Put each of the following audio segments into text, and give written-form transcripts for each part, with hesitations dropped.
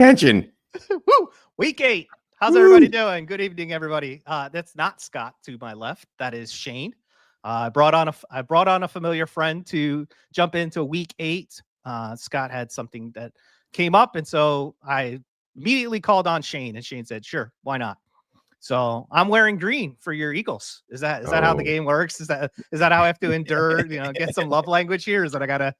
Attention. Woo! Week 8. How's everybody doing? Good evening, everybody. That's not Scott to my left. That is Shane. I brought on a familiar friend to jump into week 8. Scott had something that came up, and so I immediately called on Shane, and Shane said, "Sure, why not?" So I'm wearing green for your Eagles. Is that how the game works? Is that how I have to endure? Get some love language here. Is that I gotta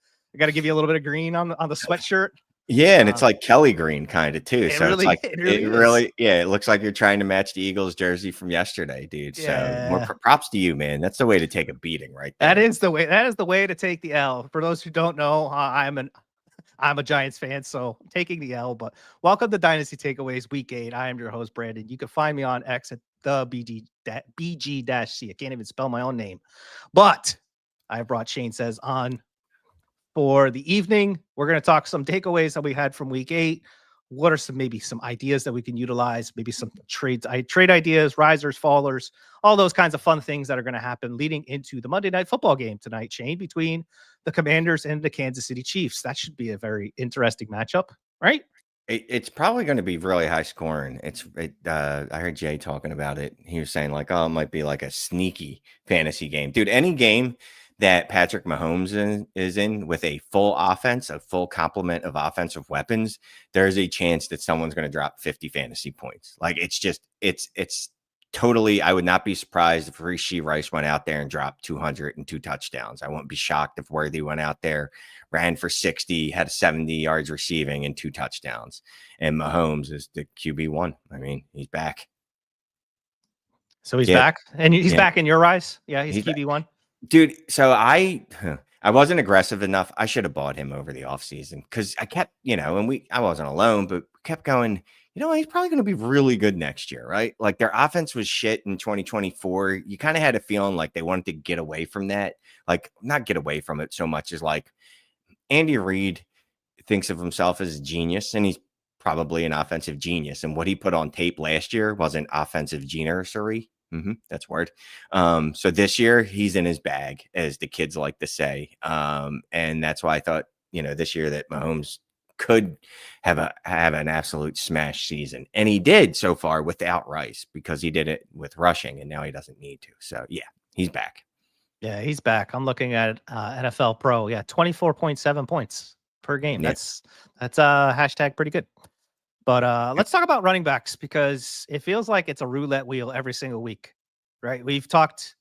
give you a little bit of green on the sweatshirt? Yeah, and it's like Kelly green kind of too. So it's like it really is. It looks like you're trying to match the Eagles jersey from yesterday, dude. So more Yeah. props to you, man. That's the way to take a beating right there. That is the way to take the L. For those who don't know, I'm a Giants fan, so I'm taking the L. But welcome to Dynasty Takeaways Week 8. I am your host, Brandon. You can find me on X at the BG-C. I can't even spell my own name. But I brought Shane Says on for the evening. We're going to talk some takeaways that we had from week 8. What are some ideas that we can utilize? Maybe some trade ideas, risers, fallers, all those kinds of fun things that are going to happen leading into the Monday Night Football game tonight, Shane, between the Commanders and the Kansas City Chiefs. That should be a very interesting matchup, right? It's probably going to be really high scoring. I heard Jay talking about it. He was saying like, oh, it might be like a sneaky fantasy game, dude. Any game that Patrick Mahomes is in with a full offense, a full complement of offensive weapons, there's a chance that someone's going to drop 50 fantasy points. Like it's totally, I would not be surprised if Rashee Rice went out there and dropped 202 touchdowns. I wouldn't be shocked if Worthy went out there, ran for 60, had 70 yards receiving and 2 touchdowns. And Mahomes is the QB1. I mean, he's back. So he's back, and he's back in your eyes. Yeah, he's QB1. Dude, so I wasn't aggressive enough. I should have bought him over the offseason because I kept, and I wasn't alone, but kept going, he's probably going to be really good next year, right? Like their offense was shit in 2024. You kind of had a feeling like they wanted to get away from that. Like not get away from it so much as like Andy Reid thinks of himself as a genius, and he's probably an offensive genius. And what he put on tape last year wasn't offensive geniusery. That's word. So this year he's in his bag, as the kids like to say. And that's why I thought, this year that Mahomes could have an absolute smash season. And he did so far without Rice because he did it with rushing and now he doesn't need to. So yeah, he's back. Yeah, he's back. I'm looking at NFL Pro. Yeah, 24.7 points per game. Yeah. That's hashtag pretty good. But let's talk about running backs because it feels like it's a roulette wheel every single week, right? We've talked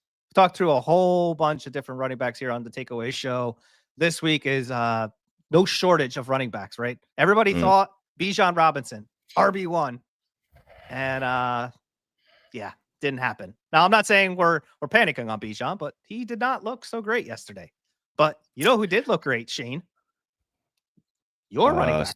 through a whole bunch of different running backs here on the Takeaway Show. This week is no shortage of running backs, right? Everybody thought Bijan Robinson, RB1, and yeah, didn't happen. Now I'm not saying we're panicking on Bijan, but he did not look so great yesterday. But you know who did look great, Shane? Your running back.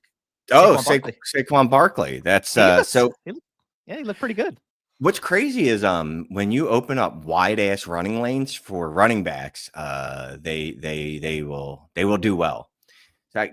Saquon Barkley. That's he looked pretty good. What's crazy is when you open up wide ass running lanes for running backs, they will do well. So,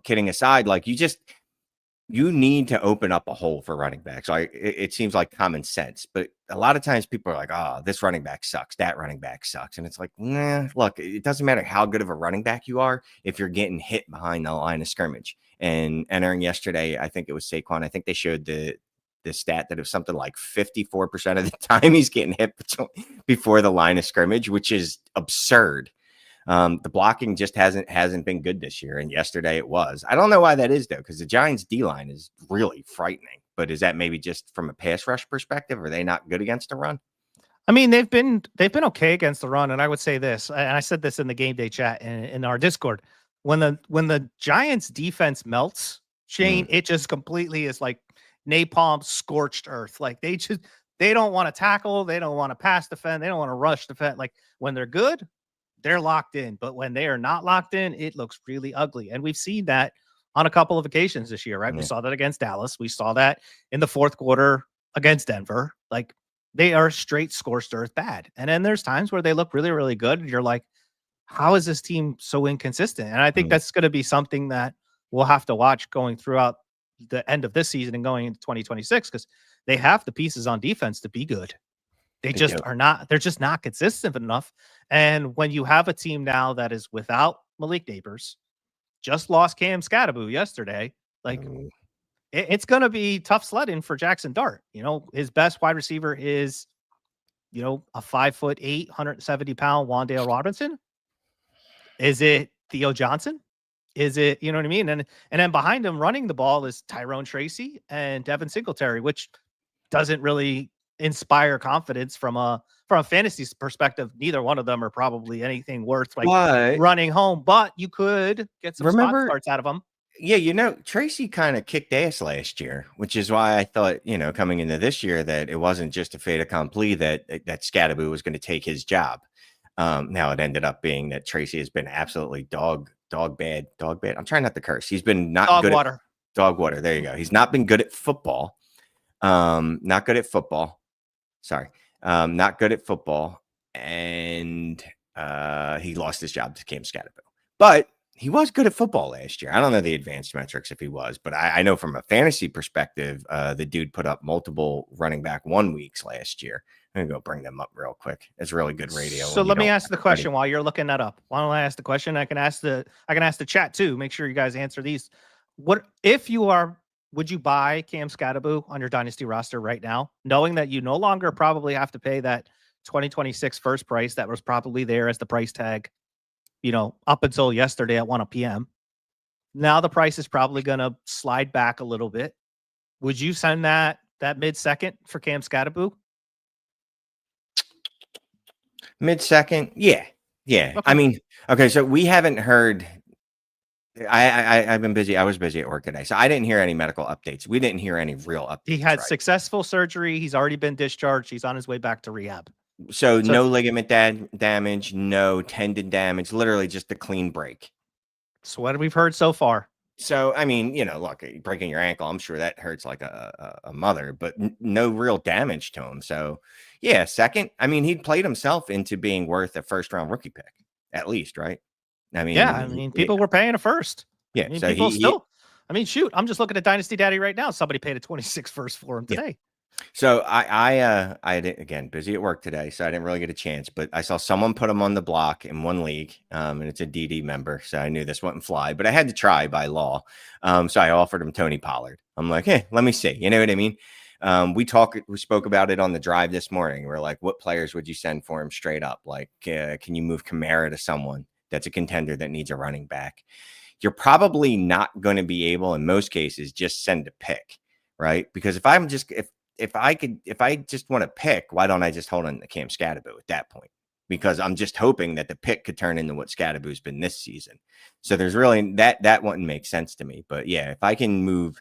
kidding aside, like you need to open up a hole for running backs. It seems like common sense, but a lot of times people are like, oh, this running back sucks, that running back sucks. And it's like, nah, look, it doesn't matter how good of a running back you are if you're getting hit behind the line of scrimmage. And entering yesterday, I think it was Saquon. I think they showed the stat that it was something like 54% of the time he's getting hit before the line of scrimmage, which is absurd. The blocking just hasn't been good this year, and yesterday it was. I don't know why that is though, because the Giants' D-line is really frightening. But is that maybe just from a pass rush perspective? Are they not good against the run? I mean, they've been okay against the run, and I would say this, and I said this in the game day chat in our Discord. When the Giants' defense melts, Shane, it just completely is like napalm scorched earth. Like they don't want to tackle, they don't want to pass defend, they don't want to rush defend. Like when they're good, they're locked in, but when they are not locked in, it looks really ugly. And we've seen that on a couple of occasions this year, right? We saw that against Dallas. We saw that in the fourth quarter against Denver. Like they are straight scorched earth bad. And then there's times where they look really, really good. And you're like, how is this team so inconsistent? And I think that's going to be something that we'll have to watch going throughout the end of this season and going into 2026, because they have the pieces on defense to be good. They just are not, they're just not consistent enough. And when you have a team now that is without Malik Neighbors, just lost Cam Scatterbo yesterday, like it's going to be tough sledding for Jackson Dart. His best wide receiver is, a 5'8", 170-pound Wandale Robinson. Is it Theo Johnson? Is it, you know what I mean? And then behind him running the ball is Tyrone Tracy and Devin Singletary, which doesn't really inspire confidence from a fantasy perspective. Neither one of them are probably anything worth like But running home, but you could get some spot remember, starts out of them. yeah, Tracy kind of kicked ass last year, which is why I thought, coming into this year that it wasn't just a fait accompli that Scadaboo was going to take his job. Now it ended up being that Tracy has been absolutely dog bad. I'm trying not to curse. He's been not Dog good water. at dog water. There you go. He's not been good at football. Not good at football. Sorry. Not good at football. And he lost his job to Cam Scadaboo. But he was good at football last year. I don't know the advanced metrics if he was, but I know from a fantasy perspective, the dude put up multiple running back 1 weeks last year. I'm gonna go bring them up real quick. It's really good radio. So let me ask the question while you're looking that up. Why don't I ask the question? I can ask the chat too. Make sure you guys answer these. What if you are? Would you buy Cam Scadaboo on your dynasty roster right now, knowing that you no longer probably have to pay that 2026 first price that was probably there as the price tag, up until yesterday at 1 p.m. Now the price is probably going to slide back a little bit. Would you send that mid-second for Cam Scadaboo? Mid-second? Yeah. Okay. I mean, okay, so we haven't heard. I've been busy. I was busy at work today, so I didn't hear any medical updates. We didn't hear any real updates. He had successful surgery. He's already been discharged. He's on his way back to rehab. So no ligament damage, no tendon damage, literally just a clean break. That's what we've heard so far. So, I mean, look, breaking your ankle, I'm sure that hurts like a mother, but no real damage to him. So, yeah, second, I mean, he'd played himself into being worth a first-round rookie pick, at least, right? I mean, people were paying a first. Yeah, so people still. Shoot, I'm just looking at Dynasty Daddy right now. Somebody paid a 26 first for him today. Yeah. So I didn't, again, busy at work today, so I didn't really get a chance, but I saw someone put him on the block in one league, and it's a DD member, so I knew this wouldn't fly, but I had to try by law. So I offered him Tony Pollard. I'm like, hey, let me see. You know what I mean? We spoke about it on the drive this morning. We're like, what players would you send for him straight up? Like, can you move Kamara to someone that's a contender that needs a running back? You're probably not going to be able, in most cases, just send a pick, right? Because if I just want to pick, why don't I just hold on to Cam Scadaboo at that point? Because I'm just hoping that the pick could turn into what Scadaboo's been this season. So there's really that wouldn't make sense to me. But yeah, if I can move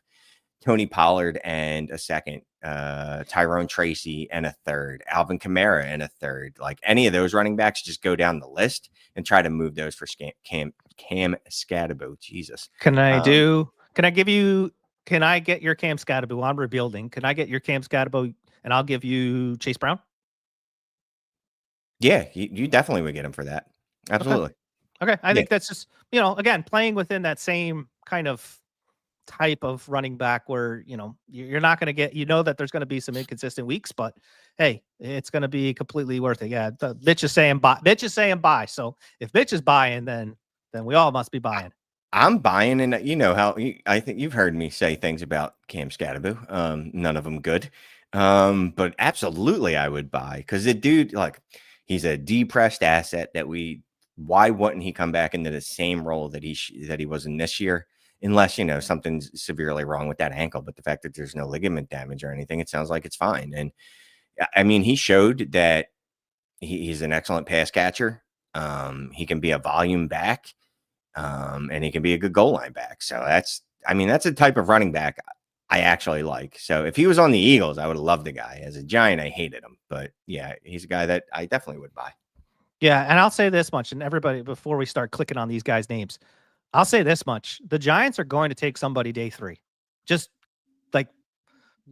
Tony Pollard and a second, Tyrone Tracy and a third, Alvin Kamara and a third, like any of those running backs, just go down the list and try to move those for Cam Scadaboo. Jesus. Can I get your Cam Scadaboo? I'm rebuilding. Can I get your Cam Scadaboo and I'll give you Chase Brown? Yeah, you definitely would get him for that. Absolutely. Okay. I think that's just, again, playing within that same kind of type of running back where, you're not going to get, that there's going to be some inconsistent weeks, but hey, it's going to be completely worth it. Yeah. The bitch is saying buy. Bitch is saying buy. So if bitch is buying, then we all must be buying. I'm buying, and how I think you've heard me say things about Cam Scadaboo. None of them good. But absolutely I would buy, because the dude, like, he's a depressed asset why wouldn't he come back into the same role that he was in this year? Unless, something's severely wrong with that ankle, but the fact that there's no ligament damage or anything, it sounds like it's fine. And I mean, he showed that he's an excellent pass catcher. He can be a volume back, and he can be a good goal line back. So that's a type of running back I actually like. So if he was on the Eagles, I would have loved the guy. As a Giant, I hated him, but yeah, he's a guy that I definitely would buy. Yeah, and I'll say this much, and everybody, before we start clicking on these guys' names, I'll say this much: the Giants are going to take somebody day 3. Just like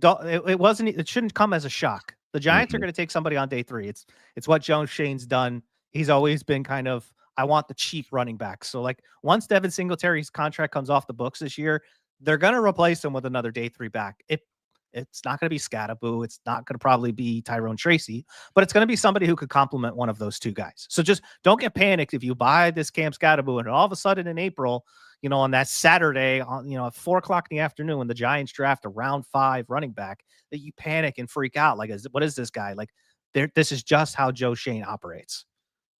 it shouldn't come as a shock. The Giants are going to take somebody on day 3. It's what Joe Shane's done. He's always been kind of, I want the cheap running back. So like once Devin Singletary's contract comes off the books this year, they're going to replace him with another day 3 back. It It's not going to be Scattaboo. It's not going to probably be Tyrone Tracy, but it's going to be somebody who could complement one of those two guys. So just don't get panicked if you buy this Cam Scattaboo and all of a sudden in April, on that Saturday, at 4:00 in the afternoon when the Giants draft a round 5 running back, that you panic and freak out. Like, what is this guy? Like, this is just how Joe Shane operates.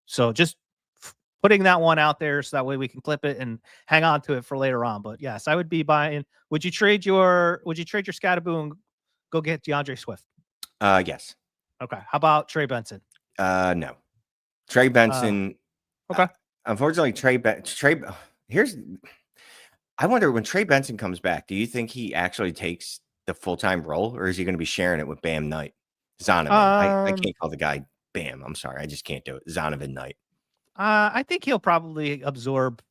So just putting that one out there so that way we can clip it and hang on to it for later on. But yes, I would be buying. Would you trade your Scattaboo and go get DeAndre Swift? Yes. Okay. How about Trey Benson? No. Trey Benson. Okay. Unfortunately, I wonder when Trey Benson comes back, do you think he actually takes the full-time role, or is he going to be sharing it with Bam Knight? Zonovan. I can't call the guy Bam. I'm sorry. I just can't do it. Zonovan Knight. I think he'll probably absorb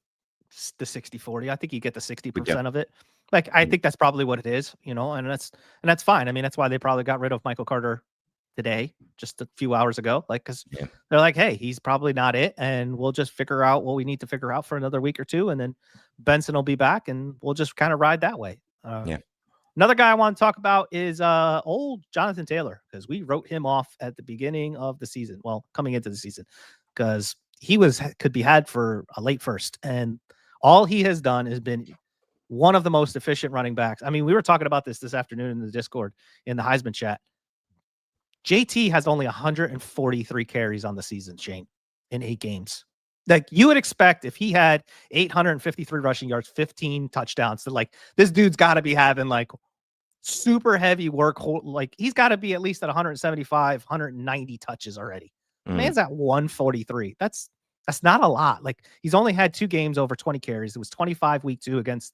the 60-40. I think you get the 60% of it. Like, I think that's probably what it is, and that's fine. I mean, that's why they probably got rid of Michael Carter today, just a few hours ago. Like, because they're like, hey, he's probably not it, and we'll just figure out what we need to figure out for another week or two, and then Benson will be back, and we'll just kind of ride that way. Another guy I want to talk about is old Jonathan Taylor, because we wrote him off at the beginning of the season. Well, coming into the season, because he could be had for a late first, and all he has done has been one of the most efficient running backs. I mean, we were talking about this afternoon in the Discord in the Heisman chat. JT has only 143 carries on the season, Shane, in 8 games. Like, you would expect if he had 853 rushing yards, 15 touchdowns, that like this dude's got to be having like super heavy work. Like, he's got to be at least at 175, 190 touches already. Man's at 143. That's not a lot. Like, he's only had 2 games over 20 carries. It was 25 week 2 against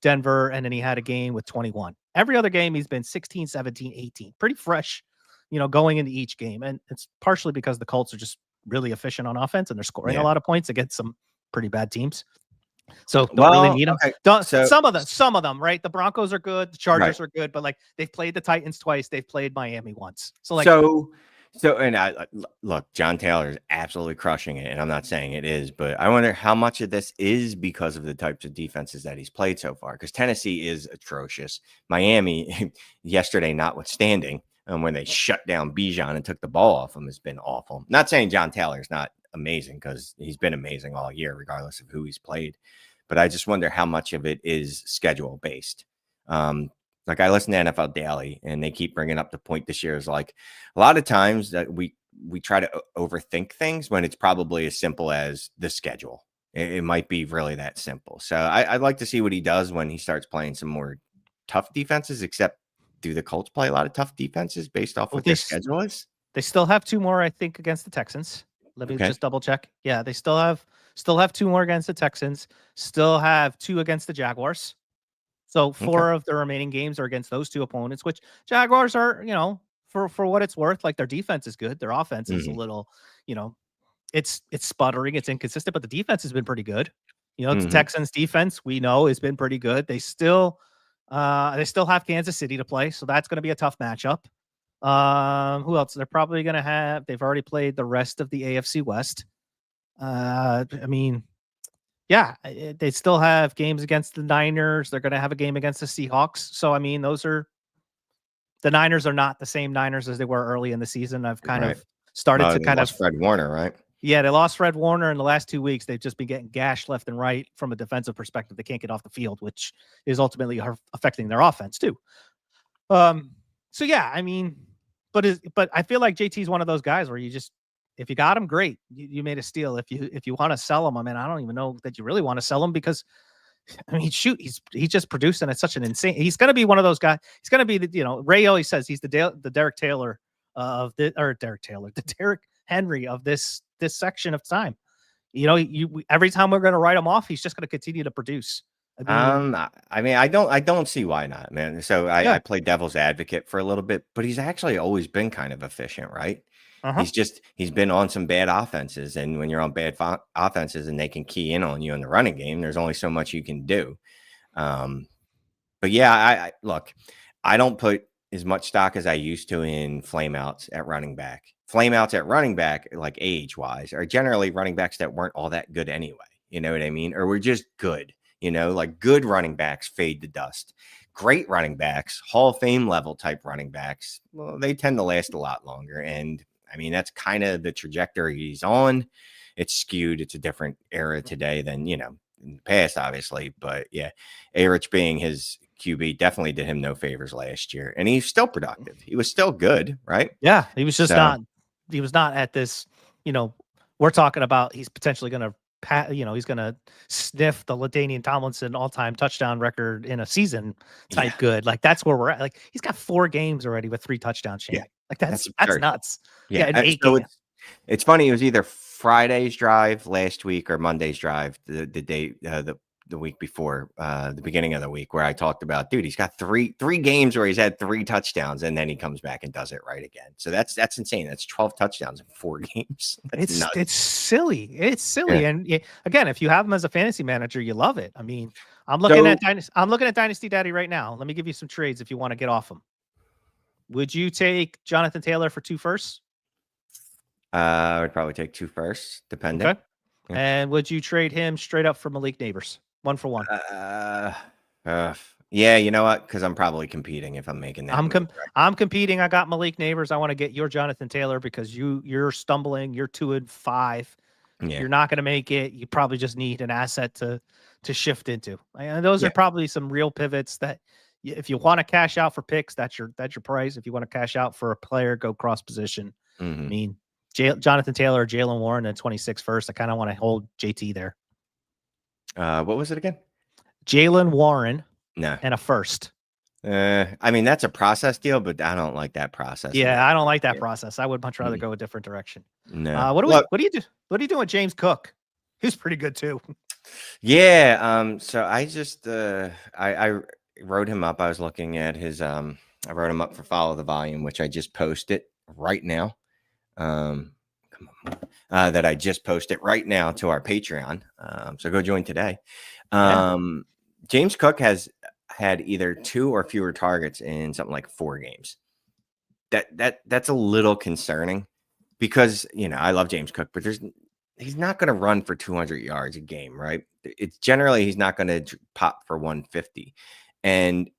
Denver, and then he had a game with 21. Every other game he's been 16, 17, 18. Pretty fresh, going into each game. And it's partially because the Colts are just really efficient on offense and they're scoring a lot of points against some pretty bad teams. So don't really need them. Okay. Some of them, right? The Broncos are good. The Chargers are good, but like, they've played the Titans twice. They've played Miami once. So like, and look, John Taylor is absolutely crushing it, and I'm not saying it is, but I wonder how much of this is because of the types of defenses that he's played so far. Because Tennessee is atrocious. Miami, yesterday notwithstanding, when they shut down Bijan and took the ball off him, has been awful. Not saying John Taylor is not amazing, because he's been amazing all year, regardless of who he's played. But I just wonder how much of it is schedule based. Like, I listen to NFL Daily, and they keep bringing up the point this year is like a lot of times that we try to overthink things when it's probably as simple as the schedule. It might be really that simple. So I'd like to see what he does when he starts playing some more tough defenses, except do the Colts play a lot of tough defenses based off what their schedule is? They still have 2 more, I think, against the Texans. Let me just double check. Yeah, they still have 2 more against the Texans, still have 2 against the Jaguars. So 4 of the remaining games are against those 2 opponents, which Jaguars are, for what it's worth, like, their defense is good. Their offense is a little, it's sputtering, it's inconsistent, but the defense has been pretty good. The Texans defense, we know, has been pretty good. They still have Kansas City to play, so that's going to be a tough matchup. Who else? They're probably going to have, they've already played the rest of the AFC West. I mean, yeah, they still have games against the Niners. They're going to have a game against the Seahawks. So, I mean, the Niners are not the same Niners as they were early in the season. I've kind of started to kind of Fred Warner, right? Yeah, they lost Fred Warner in the last 2 weeks. They've just been getting gashed left and right from a defensive perspective. They can't get off the field, which is ultimately affecting their offense too. So yeah, I mean, but I feel like JT is one of those guys where you just, if you got him, great. You made a steal. If you want to sell him, I mean, I don't even know that you really want to sell him, because I mean, shoot, he's just producing at such an insane. He's going to be one of those guys. He's going to be Ray always says he's the Derek Taylor the Derek Henry of this section of time. Every time we're going to write him off, he's just going to continue to produce. I mean, I don't see why not, man. So I played devil's advocate for a little bit, but he's actually always been kind of efficient, right? He's been on some bad offenses, and when you're on bad offenses and they can key in on you in the running game, there's only so much you can do. But yeah, look, I don't put as much stock as I used to in flameouts at running back. Flameouts at running back, like age-wise, are generally running backs that weren't all that good anyway. You know what I mean? Or we're just good. Like, good running backs fade to dust. great running backs, Hall of Fame level type running backs, well, they tend to last a lot longer. And I mean, that's kind of the trajectory he's on. It's skewed. It's a different era today than, in the past, obviously. But yeah, A-Rich being his QB definitely did him no favors last year. And he's still productive. He was still good, right? Yeah, he was just not. He was not at this. We're talking about he's potentially going to he's going to sniff the LaDainian Tomlinson all-time touchdown record in a season type good. Like that's where we're at. Like he's got 4 games already with 3 touchdowns. Shane. Yeah, like that's nuts. Yeah, in 8 games. It's funny. It was either Friday's drive last week or Monday's drive the day the week before the beginning of the week where I talked about, dude, he's got three games where he's had 3 touchdowns and then he comes back and does it right again. So that's insane. That's 12 touchdowns in 4 games. It's silly. It's silly. Yeah. And again, if you have him as a fantasy manager, you love it. I mean, I'm looking at Dynasty Daddy right now. Let me give you some trades if you want to get off him. Would you take Jonathan Taylor for 2 firsts? I would probably take 2 firsts, depending. Okay. Yeah. And would you trade him straight up for Malik Neighbors? 1 for 1. Yeah, you know what? Because I'm probably competing if I'm making that. I'm competing. I got Malik Neighbors. I want to get your Jonathan Taylor because you're stumbling. You're 2-5. Yeah. You're not going to make it. You probably just need an asset to shift into. And those are probably some real pivots that if you want to cash out for picks, that's your price. If you want to cash out for a player, go cross position. Mm-hmm. I mean, Jonathan Taylor or Jalen Warren at 26 first. I kind of want to hold JT there. What was it again? Jalen Warren. No. And a first. I mean, that's a process deal, but I don't like that process. Yeah, I don't like that process. I would much rather go a different direction. No. What do you do? What are you doing with James Cook? He's pretty good too. Yeah. So I just I wrote him up. I was looking at his I wrote him up for Follow the Volume, which I just posted right now. That I just posted right now to our Patreon. So go join today. James Cook has had either 2 or fewer targets in something like 4 games. That's a little concerning because, I love James Cook, but he's not going to run for 200 yards a game, right? It's generally, he's not going to pop for 150. And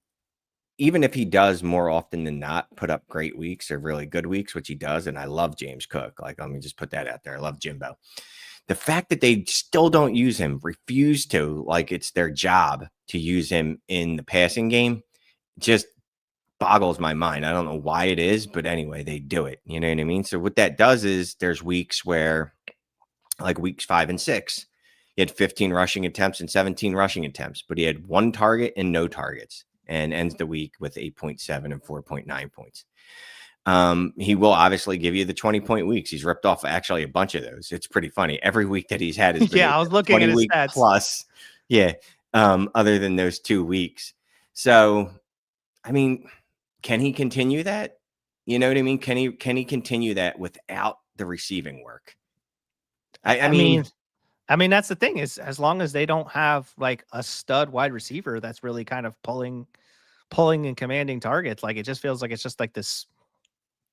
even if he does more often than not put up great weeks or really good weeks, which he does, and I love James Cook. Like, let me just put that out there. I love Jimbo. The fact that they still don't use him, refuse to, like it's their job to use him in the passing game, just boggles my mind. I don't know why it is, but anyway, they do it. You know what I mean? So what that does is there's weeks where, like weeks 5 and 6, he had 15 rushing attempts and 17 rushing attempts, but he had 1 target and no targets, and ends the week with 8.7 and 4.9 points. He will obviously give you the 20-point weeks. He's ripped off actually a bunch of those. It's pretty funny. Every week that he's had is I was looking at his stats plus. Yeah. Other than those 2 weeks. So, I mean, can he continue that? You know what I mean? Can he continue that without the receiving work? I mean, that's the thing is, as long as they don't have like a stud wide receiver that's really kind of pulling and commanding targets, like it just feels like it's just like this.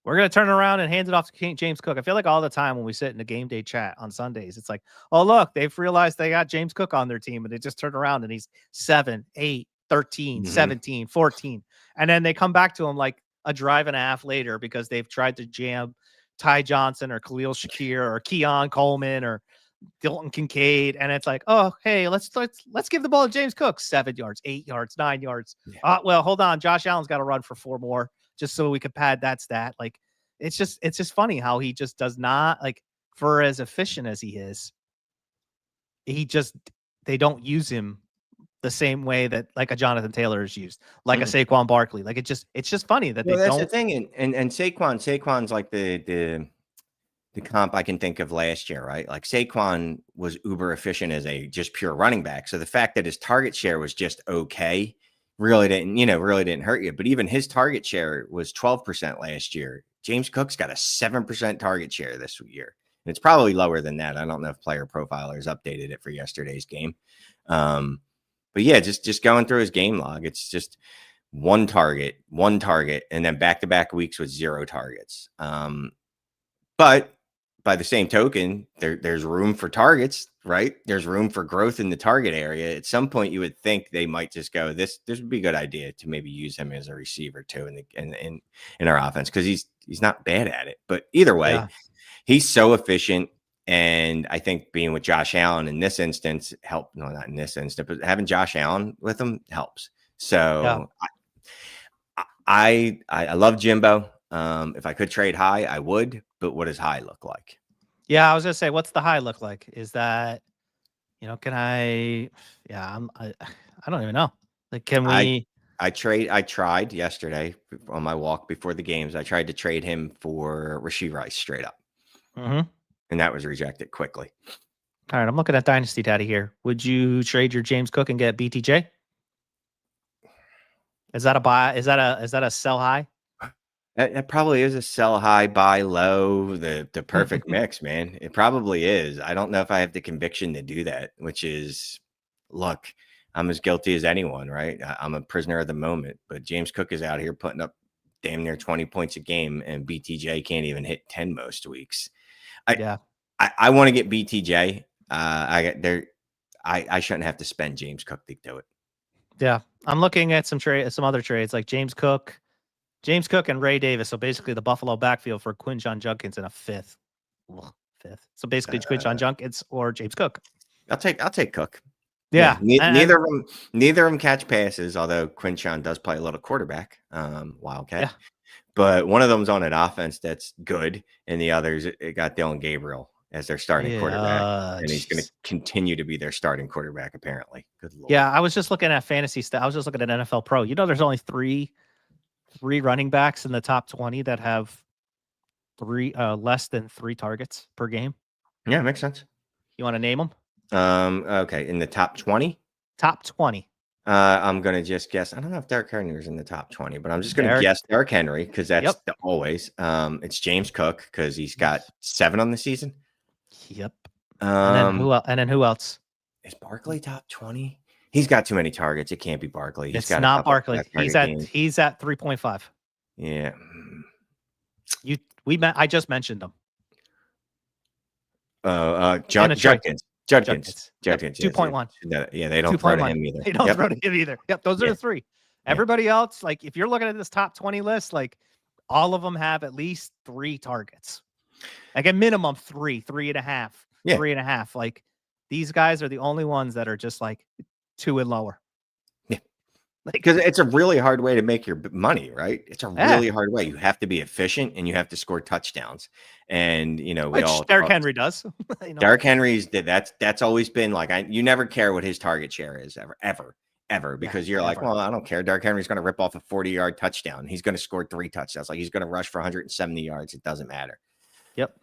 We're going to turn around and hand it off to James Cook. I feel like all the time when we sit in the game day chat on Sundays, it's like, oh, look, they've realized they got James Cook on their team, and they just turn around and he's 7, 8, 13, 17, 14. And then they come back to him like a drive and a half later because they've tried to jam Ty Johnson or Khalil Shakir or Keon Coleman or Dalton Kincaid. And it's like, oh, hey, let's give the ball to James Cook. 7 yards, 8 yards, 9 yards. Yeah. Well, hold on. Josh Allen's got to run for 4 more. Just so we could pad that stat. Like, it's just funny how he just does not, like, for as efficient as he is, they don't use him the same way that like a Jonathan Taylor is used, like a Saquon Barkley. Like it's just funny that that's the thing. And Saquon's like the comp I can think of last year, right? Like Saquon was uber efficient as a just pure running back. So the fact that his target share was just okay really didn't hurt you. But even his target share was 12% last year. James Cook's got a 7% target share this year. And it's probably lower than that. I don't know if Player Profilers updated it for yesterday's game. But yeah, just going through his game log, it's just one target, and then back-to-back weeks with 0 targets. But by the same token, there's room for targets, right? There's room for growth in the target area. At some point, you would think they might just go, this would be a good idea to maybe use him as a receiver too in our offense, because he's not bad at it. But either way, Yeah. he's so efficient. And I think being with Josh Allen in this instance helped. No, not in this instance, but having Josh Allen with him helps. Yeah. So I love Jimbo. If I could trade high, I would. But what does high look like? Yeah. I was gonna say, what's the high look like? Is that, can I? Yeah. I don't even know. Like, can I we? I tried yesterday on my walk before the games. I tried to trade him for Rashee Rice straight up, Mhm. and that was rejected quickly. All right. I'm looking at Dynasty Daddy here. Would you trade your James Cook and get BTJ? Is that a buy? Is that a sell high? That probably is a sell high, buy low, the perfect mix, man. It probably is. I don't know if I have the conviction to do that, which is, look, I'm as guilty as anyone, right? I'm a prisoner of the moment, but James Cook is out here putting up damn near 20 points a game, and BTJ can't even hit 10 most weeks. Yeah. I want to get BTJ. I got there. I shouldn't have to spend James Cook to do it. Yeah. I'm looking at some other trades like James Cook and Ray Davis. So basically the Buffalo backfield for Quinshon Judkins in a fifth. Ugh, fifth. So basically Quinshon Judkins or James Cook. I'll take Cook. Yeah. Neither of them catch passes, although Quinshon does play a little quarterback, Wildcat. Yeah. But one of them's on an offense that's good, and the others it got Dylan Gabriel as their starting quarterback, and he's going to continue to be their starting quarterback apparently. Good Lord. Yeah, I was just looking at fantasy I was just looking at NFL Pro. There's only three running backs in the top 20 that have less than 3 targets per game. Yeah, makes sense. You want to name them? Okay, in the top 20? Top 20. I'm gonna just guess. I don't know if Derrick Henry is in the top 20, but I'm just gonna guess Derrick Henry because that's always. It's James Cook because he's got 7 on the season. Yep. And then who else? Is Barkley top 20? He's got too many targets. It can't be Barkley. It's not Barkley. He's at 3.5. Yeah. I just mentioned him. Judkins. 2.1. Yeah, they don't throw to him either. They don't throw to him either. Yep, those are the 3. Everybody else, like if you're looking at this top 20 list, like all of them have at least 3 targets. Like a minimum 3, 3.5, 3.5. Like these guys are the only ones that are just like 2 and lower. Yeah. Because it's a really hard way to make your money, right? It's a really hard way. You have to be efficient and you have to score touchdowns. And Derrick Henry does. Derrick Henry's that's always been like you never care what his target share is ever because you're like, well, I don't care. Derrick Henry's going to rip off a 40-yard touchdown. He's going to score 3 touchdowns. Like he's going to rush for 170 yards. It doesn't matter. Yep.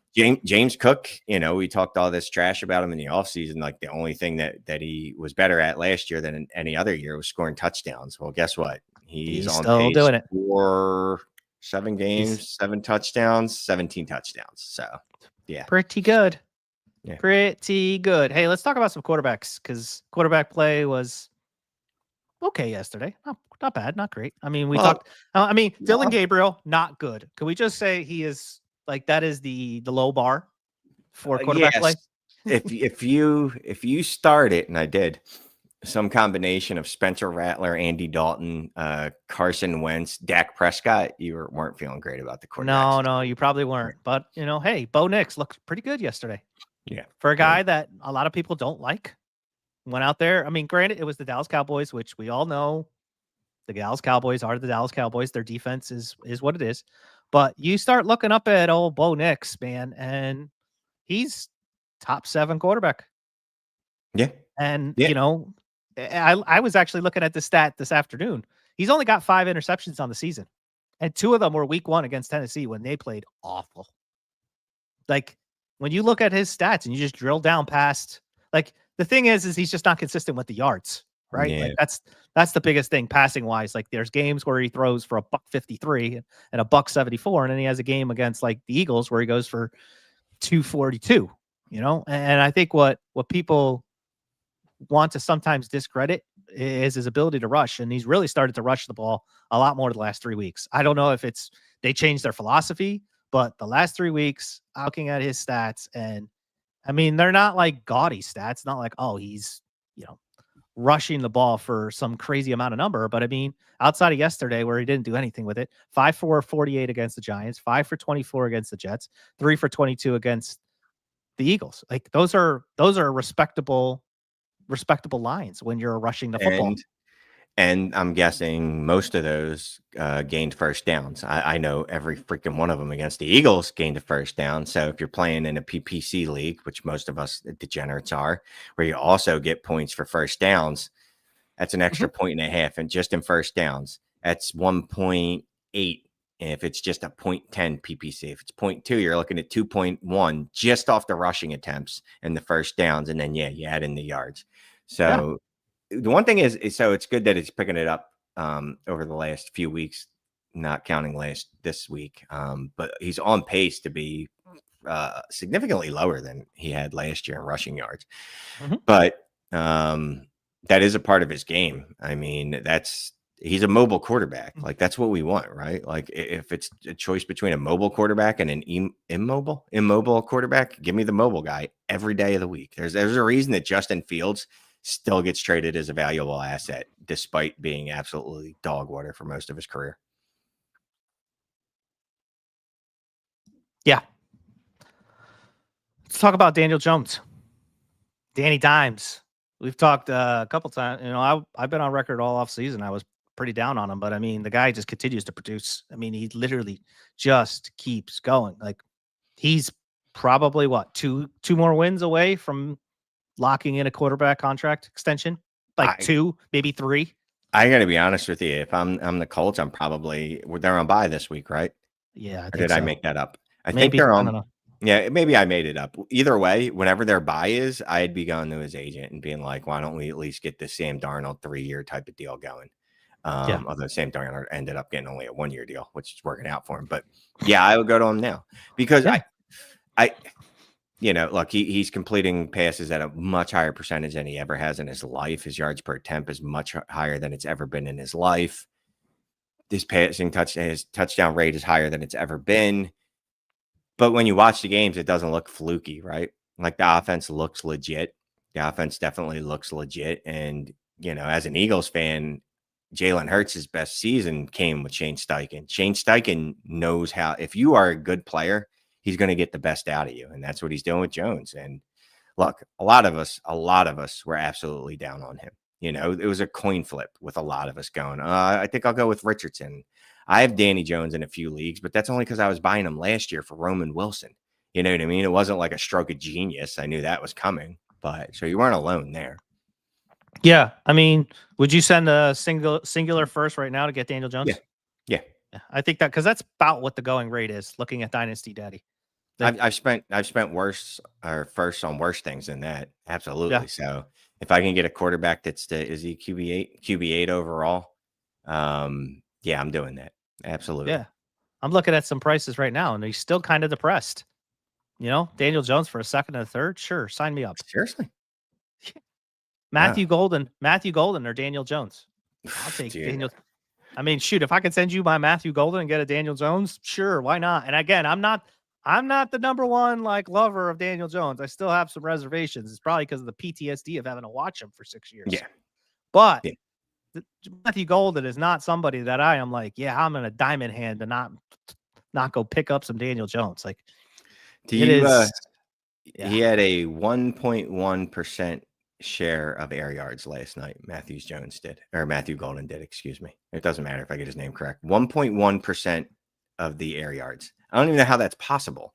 James Cook, we talked all this trash about him in the offseason. Like the only thing that he was better at last year than any other year was scoring touchdowns. Well, guess what? He's on still pace doing it for 7 games, 7 touchdowns, 17 touchdowns. So, yeah. Pretty good. Yeah. Pretty good. Hey, let's talk about some quarterbacks because quarterback play was okay yesterday. Not bad, not great. I mean, Dylan Gabriel, not good. Can we just say he is like that is the low bar for quarterback play? if you start it, and I did, some combination of Spencer Rattler, Andy Dalton, Carson Wentz, Dak Prescott, you weren't feeling great about the quarterback. No, you probably weren't. But hey, Bo Nix looked pretty good yesterday. Yeah, for a guy that a lot of people don't like. Went out there. I mean, granted, it was the Dallas Cowboys, which we all know the Dallas Cowboys are the Dallas Cowboys. Their defense is what it is. But you start looking up at old Bo Nix, man, and he's top 7 quarterback. Yeah. And, I was actually looking at the stat this afternoon. He's only got 5 interceptions on the season. And 2 of them were week 1 against Tennessee when they played awful. Like, when you look at his stats and you just drill down past, like, the thing is he's just not consistent with the yards, right? Yeah. Like that's the biggest thing passing wise. Like there's games where he throws for $153 and $174, and then he has a game against like the Eagles where he goes for 242. And I think what people want to sometimes discredit is his ability to rush, and he's really started to rush the ball a lot more the last 3 weeks. I don't know if they changed their philosophy, but the last 3 weeks, I'm looking at his stats, and I mean, they're not like gaudy stats, not like, oh, he's, you know, rushing the ball for some crazy amount of number. But I mean, outside of yesterday where he didn't do anything with it, 5 for 48 against the Giants, 5 for 24 against the Jets, 3 for 22 against the Eagles. Like those are respectable lines when you're rushing the football. And I'm guessing most of those gained first downs. I know every freaking one of them against the Eagles gained a first down. So if you're playing in a PPC league, which most of us degenerates are, where you also get points for first downs, that's an extra Mhm. point and a half. And just in first downs, that's 1.8. If it's just a 0.10 PPC, if it's 0.2, you're looking at 2.1 just off the rushing attempts and the first downs. And then, yeah, you add in the yards. Yeah. So the one thing is so it's good that it's picking it up over the last few weeks, not counting this week. But he's on pace to be significantly lower than he had last year in rushing yards. Mhm. But that is a part of his game. I mean, he's a mobile quarterback. Like that's what we want, right? Like if it's a choice between a mobile quarterback and an immobile quarterback, give me the mobile guy every day of the week. There's a reason that Justin Fields still gets traded as a valuable asset, despite being absolutely dog water for most of his career. Yeah. Let's talk about Daniel Jones. Danny Dimes. We've talked a couple times. You know, I've been on record all off season. I was pretty down on him, but I mean, the guy just continues to produce. I mean, he literally just keeps going. Like he's probably what two more wins away from locking in a quarterback contract extension. Like I 2, maybe 3. I got to be honest with you. If I'm the Colts, they're on bye this week, right? Yeah, I Or think did I so. make that up? I think Maybe they're I don't on. know. Yeah, maybe I made it up. Either way, whenever their buy is, I'd be going to his agent and being like, "Why don't we at least get this Sam Darnold 3-year type of deal going?" Yeah, Although Sam Darnold ended up getting only a 1-year deal, which is working out for him. But yeah, I would go to him now because yeah, I, look, he's completing passes at a much higher percentage than he ever has in his life. His yards per attempt is much higher than it's ever been in his life. His touchdown rate is higher than it's ever been. But when you watch the games, it doesn't look fluky, right? Like the offense looks legit. The offense definitely looks legit. And, as an Eagles fan, Jalen Hurts' best season came with Shane Steichen. Shane Steichen knows how, if you are a good player, he's going to get the best out of you. And that's what he's doing with Jones. And look, a lot of us were absolutely down on him. It was a coin flip with a lot of us going, I think I'll go with Richardson. I have Danny Jones in a few leagues, but that's only because I was buying him last year for Roman Wilson. You know what I mean? It wasn't like a stroke of genius. I knew that was coming, but so you weren't alone there. yeah. I mean, would you send a singular first right now to get Daniel Yeah. Jones? Yeah. Yeah, I think that because that's about what the going rate is. Looking at Dynasty Daddy, like I've spent worse or first on worse things than that. yeah, Absolutely. So if I can get a quarterback is he QB8 overall? Yeah, I'm doing that. yeah. Absolutely. I'm looking at some prices right now, and he's still kind of depressed. You know, Daniel Jones for a second and a third, sure, sign me up. Seriously? Wow. Matthew Golden, or Daniel Jones. I'll take Dude. Daniel. I mean, shoot, if I could send you my Matthew Golden and get a Daniel Jones, sure, why not? And again, I'm not the number one like lover of Daniel Jones. I still have some reservations. It's probably because of the PTSD of having to watch him for 6 years. Yeah. But Yeah. Matthew Golden is not somebody that I am like, yeah, I'm in a diamond hand to not go pick up some Daniel Jones. Like Do it you is, yeah. he had a 1.1% share of air yards last night. Matthew Golden did, excuse me. It doesn't matter if I get his name correct. 1.1% of the air yards. I don't even know how that's possible.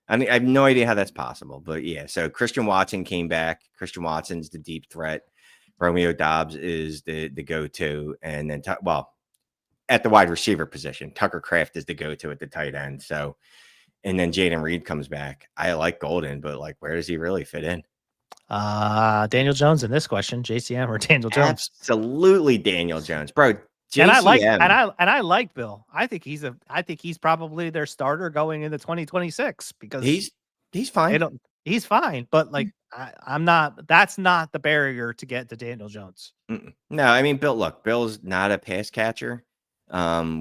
I mean, I have no idea how that's possible, but yeah. So Christian Watson came back. Christian Watson's the deep threat. Romeo Dobbs is the go-to. And then, at the wide receiver position, Tucker Kraft is the go-to at the tight end. So, and then Jaden Reed comes back. I like Golden, but like, where does he really fit in? Daniel Jones in this question, JCM or Daniel Jones? Absolutely, Daniel Jones, bro. And JCM. I like Bill. I think he's probably their starter going into 2026 because He's they fine. don't he's fine, but like I'm not that's not the barrier to get to Daniel Jones. No, I mean, Bill's not a pass catcher.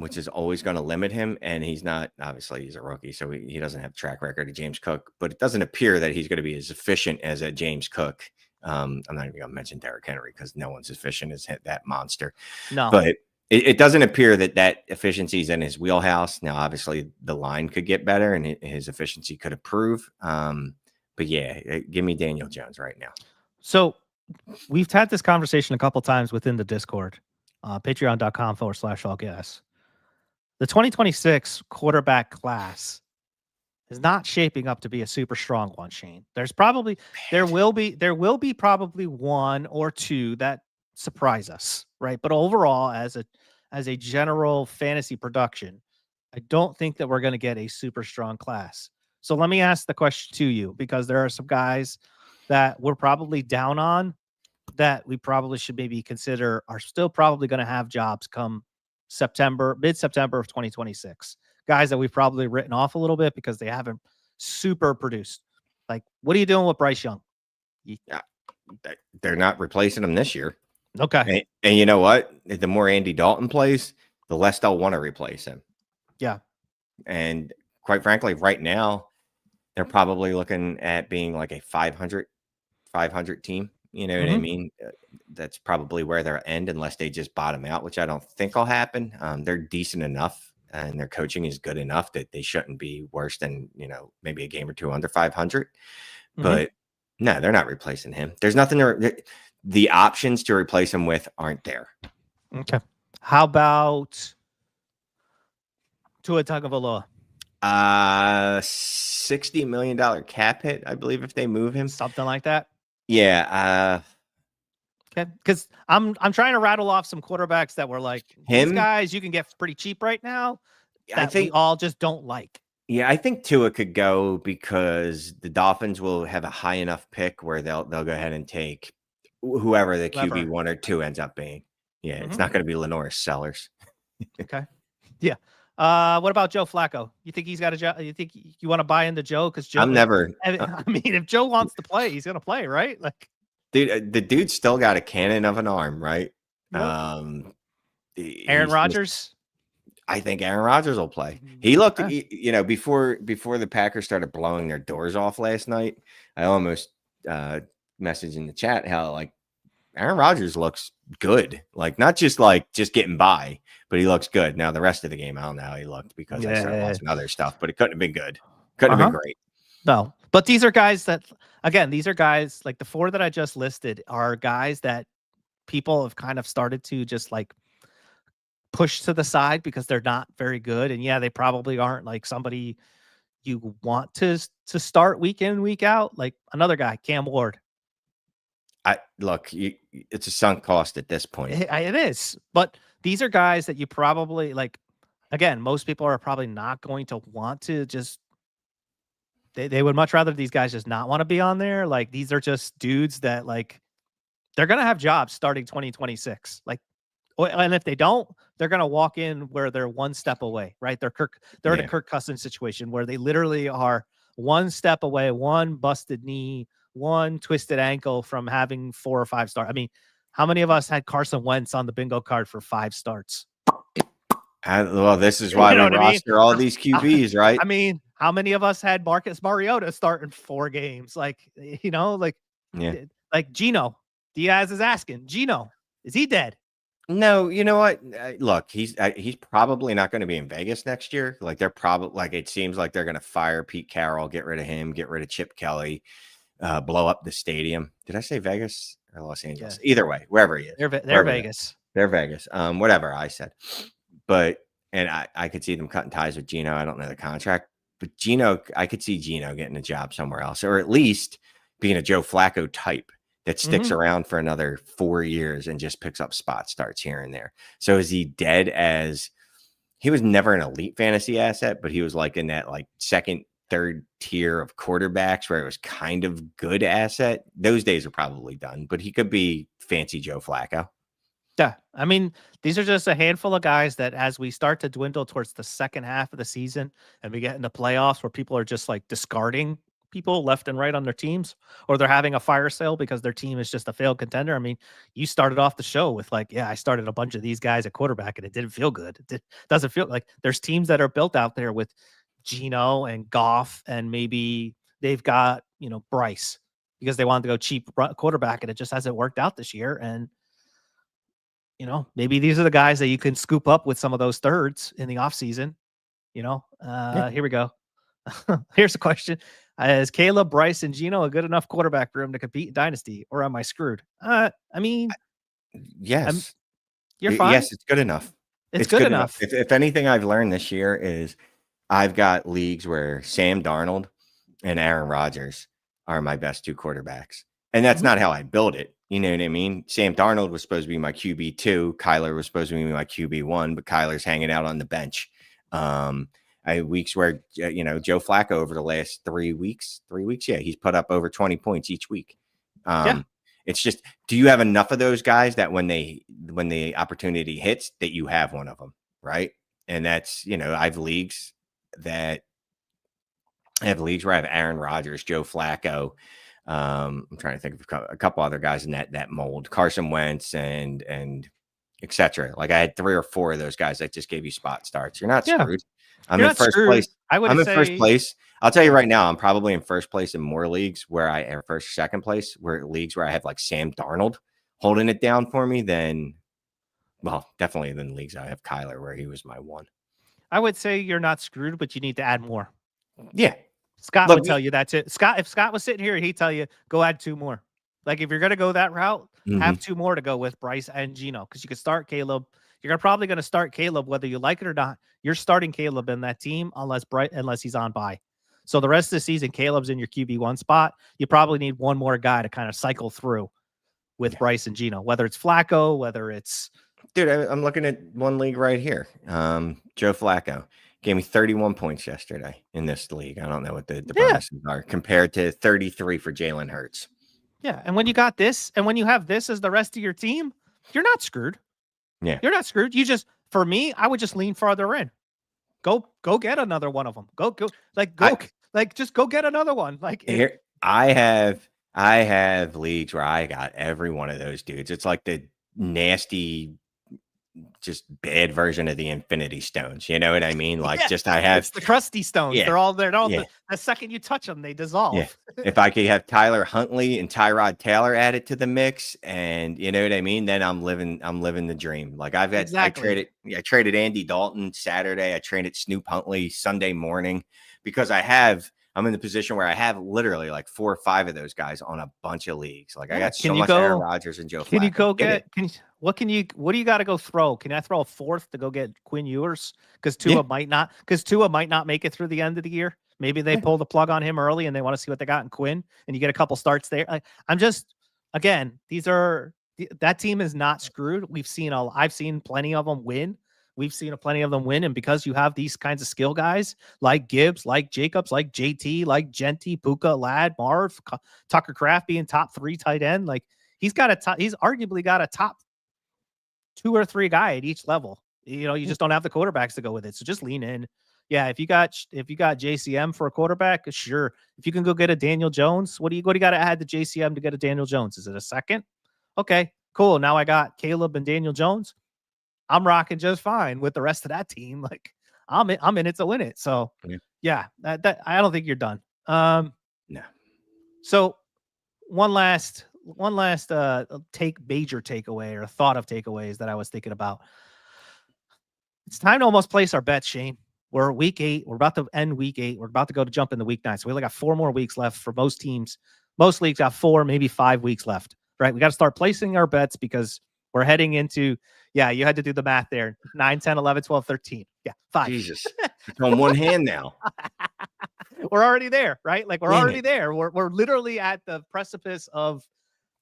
which is always going to limit him. And he's not, obviously, he's a rookie, so he doesn't have track record of James Cook, but it doesn't appear that he's going to be as efficient as a James Cook. I'm not even going to mention Derrick Henry because no one's efficient as that monster. No. But it doesn't appear that efficiency is in his wheelhouse. Now, obviously, the line could get better and his efficiency could improve. But yeah, give me Daniel Jones right now. So we've had this conversation a couple times within the Discord, patreon.com/allgas. The 2026 quarterback class is not shaping up to be a super strong one, Shane. There will be probably one or two that surprise us, right? But overall, as a general fantasy production, I don't think that we're going to get a super strong class. So let me ask the question to you, because there are some guys that we're probably down on that we probably should maybe consider are still probably going to have jobs come mid-September of 2026. Guys that we've probably written off a little bit because they haven't super produced. Like, what are you doing with Bryce Young? Yeah, they're not replacing him this year. Okay. And you know what? The more Andy Dalton plays, the less they'll want to replace him. Yeah. And quite frankly, right now, they're probably looking at being like a 500 team. You know what I mean? That's probably where they'll end unless they just bottom out, which I don't think will happen. They're decent enough and their coaching is good enough that they shouldn't be worse than, maybe a game or two under 500. But no, they're not replacing him. There's nothing the options to replace him with aren't there. Okay. How about Tua Tagovailoa? $60 million cap hit, I believe, if they move him. Something like that. Yeah. Okay. Because I'm trying to rattle off some quarterbacks that were like these guys you can get pretty cheap right now. I think we all just don't like. Yeah, I think Tua could go because the Dolphins will have a high enough pick where they'll go ahead and take whoever the QB 1 or 2 ends up being. Yeah, it's not going to be Lenore Sellers. Okay. Yeah. What about Joe Flacco? You think he's got a job? You think you want to buy into Joe? Because Joe, I mean, if Joe wants to play, he's going to play, right? Like, dude, the dude's still got a cannon of an arm, right? Yep. Aaron Rodgers. I think Aaron Rodgers will play. He looked, before the Packers started blowing their doors off last night, I almost messaged in the chat how like Aaron Rodgers looks good. Like not just getting by, but he looks good. Now the rest of the game, I don't know how he looked because I started watching other stuff, but it couldn't have been good. Couldn't have been great. No, but these are guys that, again, like the 4 that I just listed are guys that people have kind of started to just like push to the side because they're not very good. And yeah, they probably aren't like somebody you want to start week in, week out. Like another guy, Cam Ward. It's a sunk cost at this point. It is, but these are guys that you probably like, again, most people are probably not going to want to just, they would much rather these guys just not want to be on there. Like these are just dudes that like, they're going to have jobs starting 2026. Like, and if they don't, they're going to walk in where they're one step away, right? They're in a Kirk Cousins situation where they literally are one step away, one busted knee, one twisted ankle from having 4 or 5 starts. I mean, how many of us had Carson Wentz on the bingo card for 5 starts? Well, this is why we roster all these QBs, right? I mean, how many of us had Marcus Mariota starting 4 games? Like, like Gino Diaz is asking, Gino, is he dead? No, you know what? Look, he's probably not going to be in Vegas next year. Like they're probably it seems like they're going to fire Pete Carroll, get rid of him, get rid of Chip Kelly, blow up the stadium. Did I say Vegas or Los Angeles? Yeah. Either way, wherever he is, they're Vegas. They're Vegas. Whatever I said, but I could see them cutting ties with Gino. I don't know the contract, but Gino, I could see Gino getting a job somewhere else, or at least being a Joe Flacco type that sticks around for another 4 years and just picks up spot starts here and there. So is he dead as he was never an elite fantasy asset, but he was like in that like second, third tier of quarterbacks where it was kind of good asset. Those days are probably done, but he could be fancy Joe Flacco. Yeah. I mean, these are just a handful of guys that as we start to dwindle towards the second half of the season and we get into playoffs where people are just like discarding people left and right on their teams, or they're having a fire sale because their team is just a failed contender. I mean, you started off the show with like, yeah, I started a bunch of these guys at quarterback and it didn't feel good. Doesn't feel like there's teams that are built out there with Geno and Goff, and maybe they've got, Bryce because they wanted to go cheap quarterback and it just hasn't worked out this year. And, maybe these are the guys that you can scoop up with some of those thirds in the offseason. Here we go. Here's a question. Is Caleb, Bryce, and Geno a good enough quarterback room to compete in Dynasty, or am I screwed? I mean, yes. You're fine. Yes, it's good enough. It's good enough. If anything I've learned this year is I've got leagues where Sam Darnold and Aaron Rodgers are my best two quarterbacks. And that's not how I build it. You know what I mean? Sam Darnold was supposed to be my QB2. Kyler was supposed to be my QB1, but Kyler's hanging out on the bench. I had weeks where, Joe Flacco over the last 3 weeks, yeah, he's put up over 20 points each week. It's just, do you have enough of those guys that when the opportunity hits that you have one of them, right? And that's, I have leagues where I have Aaron Rodgers, Joe Flacco. I'm trying to think of a couple other guys in that mold, Carson Wentz and et cetera. Like I had 3 or 4 of those guys that just gave you spot starts. You're not screwed. I'm in first place. I'm in first place. I'll tell you right now, I'm probably in first place in more leagues where I am first or second place, where leagues where I have like Sam Darnold holding it down for me definitely than leagues I have Kyler where he was my one. I would say you're not screwed, but you need to add more. Yeah. Scott would tell you that too. If Scott was sitting here, he'd tell you, go add 2 more. Like if you're going to go that route, have 2 more to go with Bryce and Geno, because you could start Caleb. You're probably going to start Caleb, whether you like it or not. You're starting Caleb in that team unless he's on bye. So the rest of the season, Caleb's in your QB1 spot. You probably need one more guy to kind of cycle through with Bryce and Geno, whether it's Flacco, whether it's... Dude, I'm looking at one league right here. Joe Flacco gave me 31 points yesterday in this league. I don't know what the bonuses are compared to 33 for Jalen Hurts. Yeah, and when you got this, and when you have this as the rest of your team, you're not screwed. Yeah, you're not screwed. You just, for me, I would just lean farther in. Go get another one of them. Just go get another one. Here, I have leagues where I got every one of those dudes. It's like the nasty, just bad version of the Infinity Stones. You know what I mean? Like, it's the crusty stones. Yeah, they're all there. The second you touch them, they dissolve. Yeah. If I could have Tyler Huntley and Tyrod Taylor added to the mix, and you know what I mean, then I'm living the dream. Like I traded Andy Dalton Saturday. I traded Snoop Huntley Sunday morning because I'm in the position where I have literally like 4 or 5 of those guys on a bunch of leagues. Like I got so much Aaron Rodgers and Joe Flacco. Can you go get? What do you got to go throw? Can I throw a 4th to go get Quinn Ewers? Because Tua might not make it through the end of the year. Maybe they pull the plug on him early and they want to see what they got in Quinn, and you get a couple starts there. That team is not screwed. I've seen plenty of them win. We've seen plenty of them win. And because you have these kinds of skill guys like Gibbs, like Jacobs, like JT, like Genty, Puka, Ladd, Marv, Tucker Kraft being top 3 tight end, like he's arguably got a top 2 or 3 guy at each level. You just don't have the quarterbacks to go with it. So just lean in. Yeah, if you got JCM for a quarterback, sure. If you can go get a Daniel Jones, what do you got to add to JCM to get a Daniel Jones? Is it a second? Okay, cool. Now I got Caleb and Daniel Jones. I'm rocking just fine with the rest of that team. Like I'm in it to win it. So yeah, that I don't think you're done. No. So one last major takeaway or thought of takeaways that I was thinking about. It's time to almost place our bets, Shane. We're week 8. We're about to end week 8. We're about to jump into week 9. So we only got 4 more weeks left for most teams. Most leagues got 4, maybe 5 weeks left, right? We got to start placing our bets because we're heading into, you had to do the math there. 9, 10, 11, 12, 13. Yeah, 5. Jesus. It's on one hand now. We're already there, right? Like we're already there. We're literally at the precipice of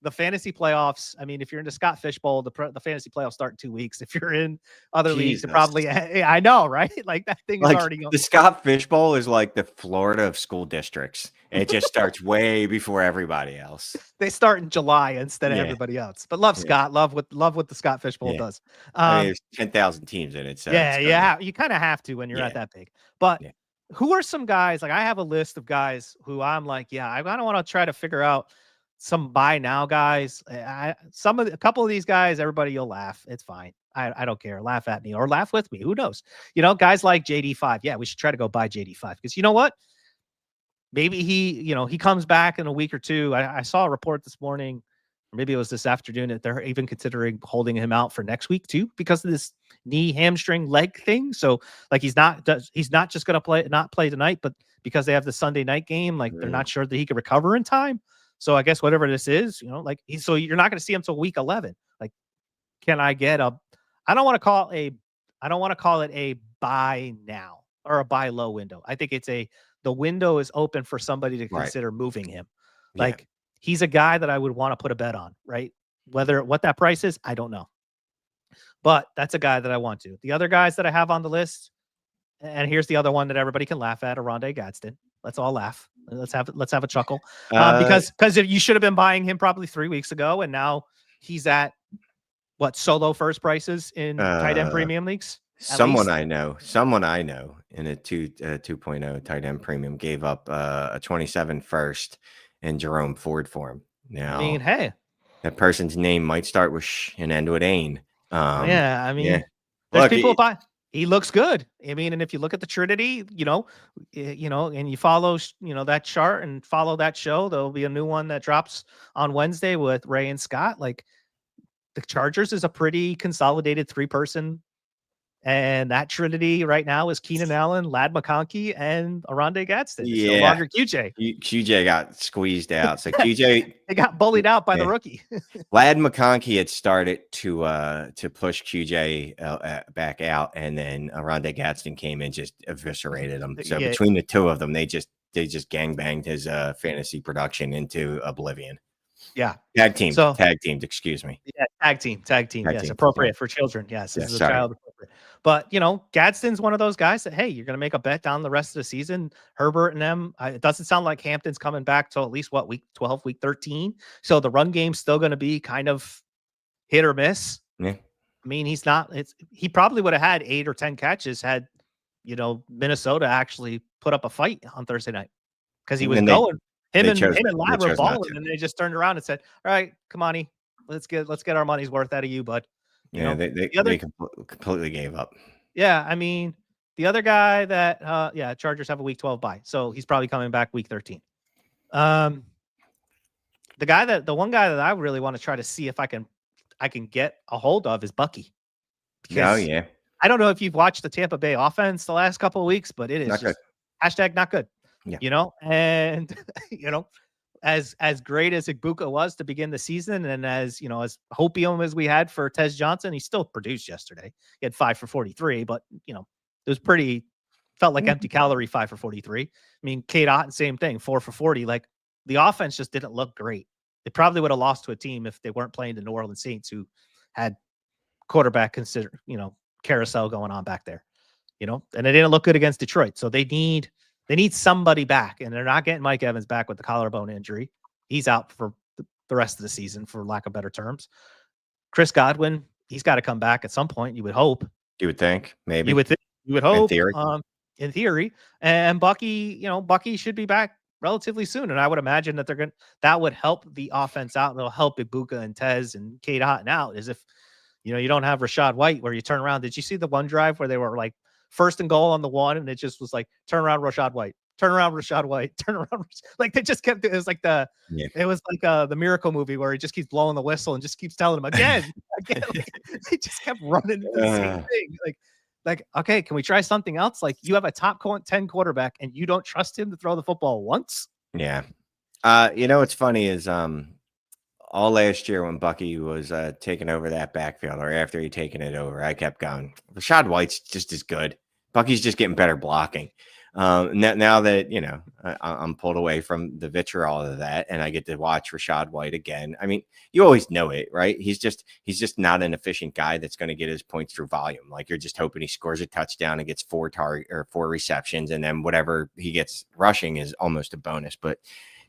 the fantasy playoffs. I mean, if you're into Scott Fishbowl, the fantasy playoffs start in 2 weeks. If you're in other leagues, you're probably, I know, right? Like that thing is already going. The Scott Fishbowl is like the Florida of school districts. It just starts way before everybody else. They start in July instead of everybody else. But Scott, love what the Scott Fishbowl does. There's 10,000 teams in it. So you kind of have to when you're at that big. But who are some guys, like I have a list of guys who I'm like, yeah, I don't want to try to figure out some buy now guys. A couple of these guys, everybody, you'll laugh. It's fine. I don't care. Laugh at me or laugh with me. Who knows? Guys like JD5. Yeah, we should try to go buy JD5 because you know what? Maybe he comes back in a week or two. I saw a report this morning, or maybe it was this afternoon, that they're even considering holding him out for next week too because of this knee hamstring leg thing. So like he's not just going to not play tonight, but because they have the Sunday night game, like they're not sure that he can recover in time. So I guess whatever this is, so you're not going to see him till week 11. Like, can I get I don't want to call it a buy now or a buy low window. I think the window is open for somebody to consider moving him. Like, Yeah. he's a guy that I would want to put a bet on, right? What that price is, I don't know. But that's a guy that I want to. The other guys that I have on the list, and here's the other one that everybody can laugh at, Aronde Gadsden. Let's all laugh. Let's have a chuckle. Because if you should have been buying him probably 3 weeks ago, and now he's at solo first prices in tight end premium leagues? Someone I know in a 2.0 tight end premium gave up a 27 first and Jerome Ford for him. Now, I mean, hey, that person's name might start with sh and end with ain. Yeah, I mean, Yeah. there's Look, people buy. He looks good. I mean, and if you look at the Trinity, and you follow, that chart and follow that show, there'll be a new one that drops on Wednesday with Ray and Scott. Like, the Chargers is a pretty consolidated 3-person, and that Trinity right now is Keenan Allen, Lad McConkey, and Aronde Gadsden. It's no yeah, longer QJ. QJ got squeezed out. So QJ, They got bullied out by the rookie. Lad McConkey had started to push QJ back out, and then Aronde Gadsden came in, just eviscerated him. So Yeah. between the two of them, they just gangbanged his fantasy production into oblivion. Yeah. Tag teamed, excuse me. Yeah, tag team. Yes, appropriate for children. Yes, this is a child appropriate. But Gadsden's one of those guys that, hey, you're going to make a bet down the rest of the season. Herbert and them. It doesn't sound like Hampton's coming back till at least week 12, week 13. So the run game's still going to be kind of hit or miss. Yeah. I mean, he probably would have had 8 or 10 catches had Minnesota actually put up a fight on Thursday night because he was going. Him and Lad were balling, and they just turned around and said, "All right, come on, let's get our money's worth out of you, bud." They completely gave up. Yeah, I mean, the other guy that Chargers have a week 12 bye, so he's probably coming back week 13. The one guy that I really want to try to see if I can get a hold of is Bucky. Oh yeah. I don't know if you've watched the Tampa Bay offense the last couple of weeks, but it is just #not good. Yeah. And as great as Ibuka was to begin the season, and as hopium as we had for Tez Johnson, he still produced yesterday. He had 5 for 43, but it was felt like empty calorie 5 for 43. I mean, Kate Otten, same thing, 4 for 40. Like, the offense just didn't look great. They probably would have lost to a team if they weren't playing the New Orleans Saints, who had quarterback carousel going on back there. And they didn't look good against Detroit. So they need somebody back, and they're not getting Mike Evans back with the collarbone injury. He's out for the rest of the season, for lack of better terms. Chris Godwin, he's got to come back at some point. You would hope. You would think, maybe. You would hope. In theory. In theory. And Bucky should be back relatively soon. And I would imagine that that would help the offense out. It'll help Ibuka and Tez and Kate Otten out, as if you don't have Rashad White where you turn around. Did you see the one drive where they were like first and goal on the 1, and it just was like, turn around Rashad White, turn around Rashad White, turn around. Like, they just kept, it was like the Miracle movie where he just keeps blowing the whistle and just keeps telling him again. Like, they just kept running the same thing. Like, okay, can we try something else? Like, you have a top 10 quarterback and you don't trust him to throw the football once. Yeah. What's funny is, all last year when Bucky was taking over that backfield, or after he taken it over, I kept going, Rashad White's just as good. Bucky's just getting better blocking. Now that, I'm pulled away from the vitriol of that, and I get to watch Rashad White again. I mean, you always know it, right? He's just not an efficient guy that's going to get his points through volume. Like, you're just hoping he scores a touchdown and gets 4 receptions, and then whatever he gets rushing is almost a bonus. But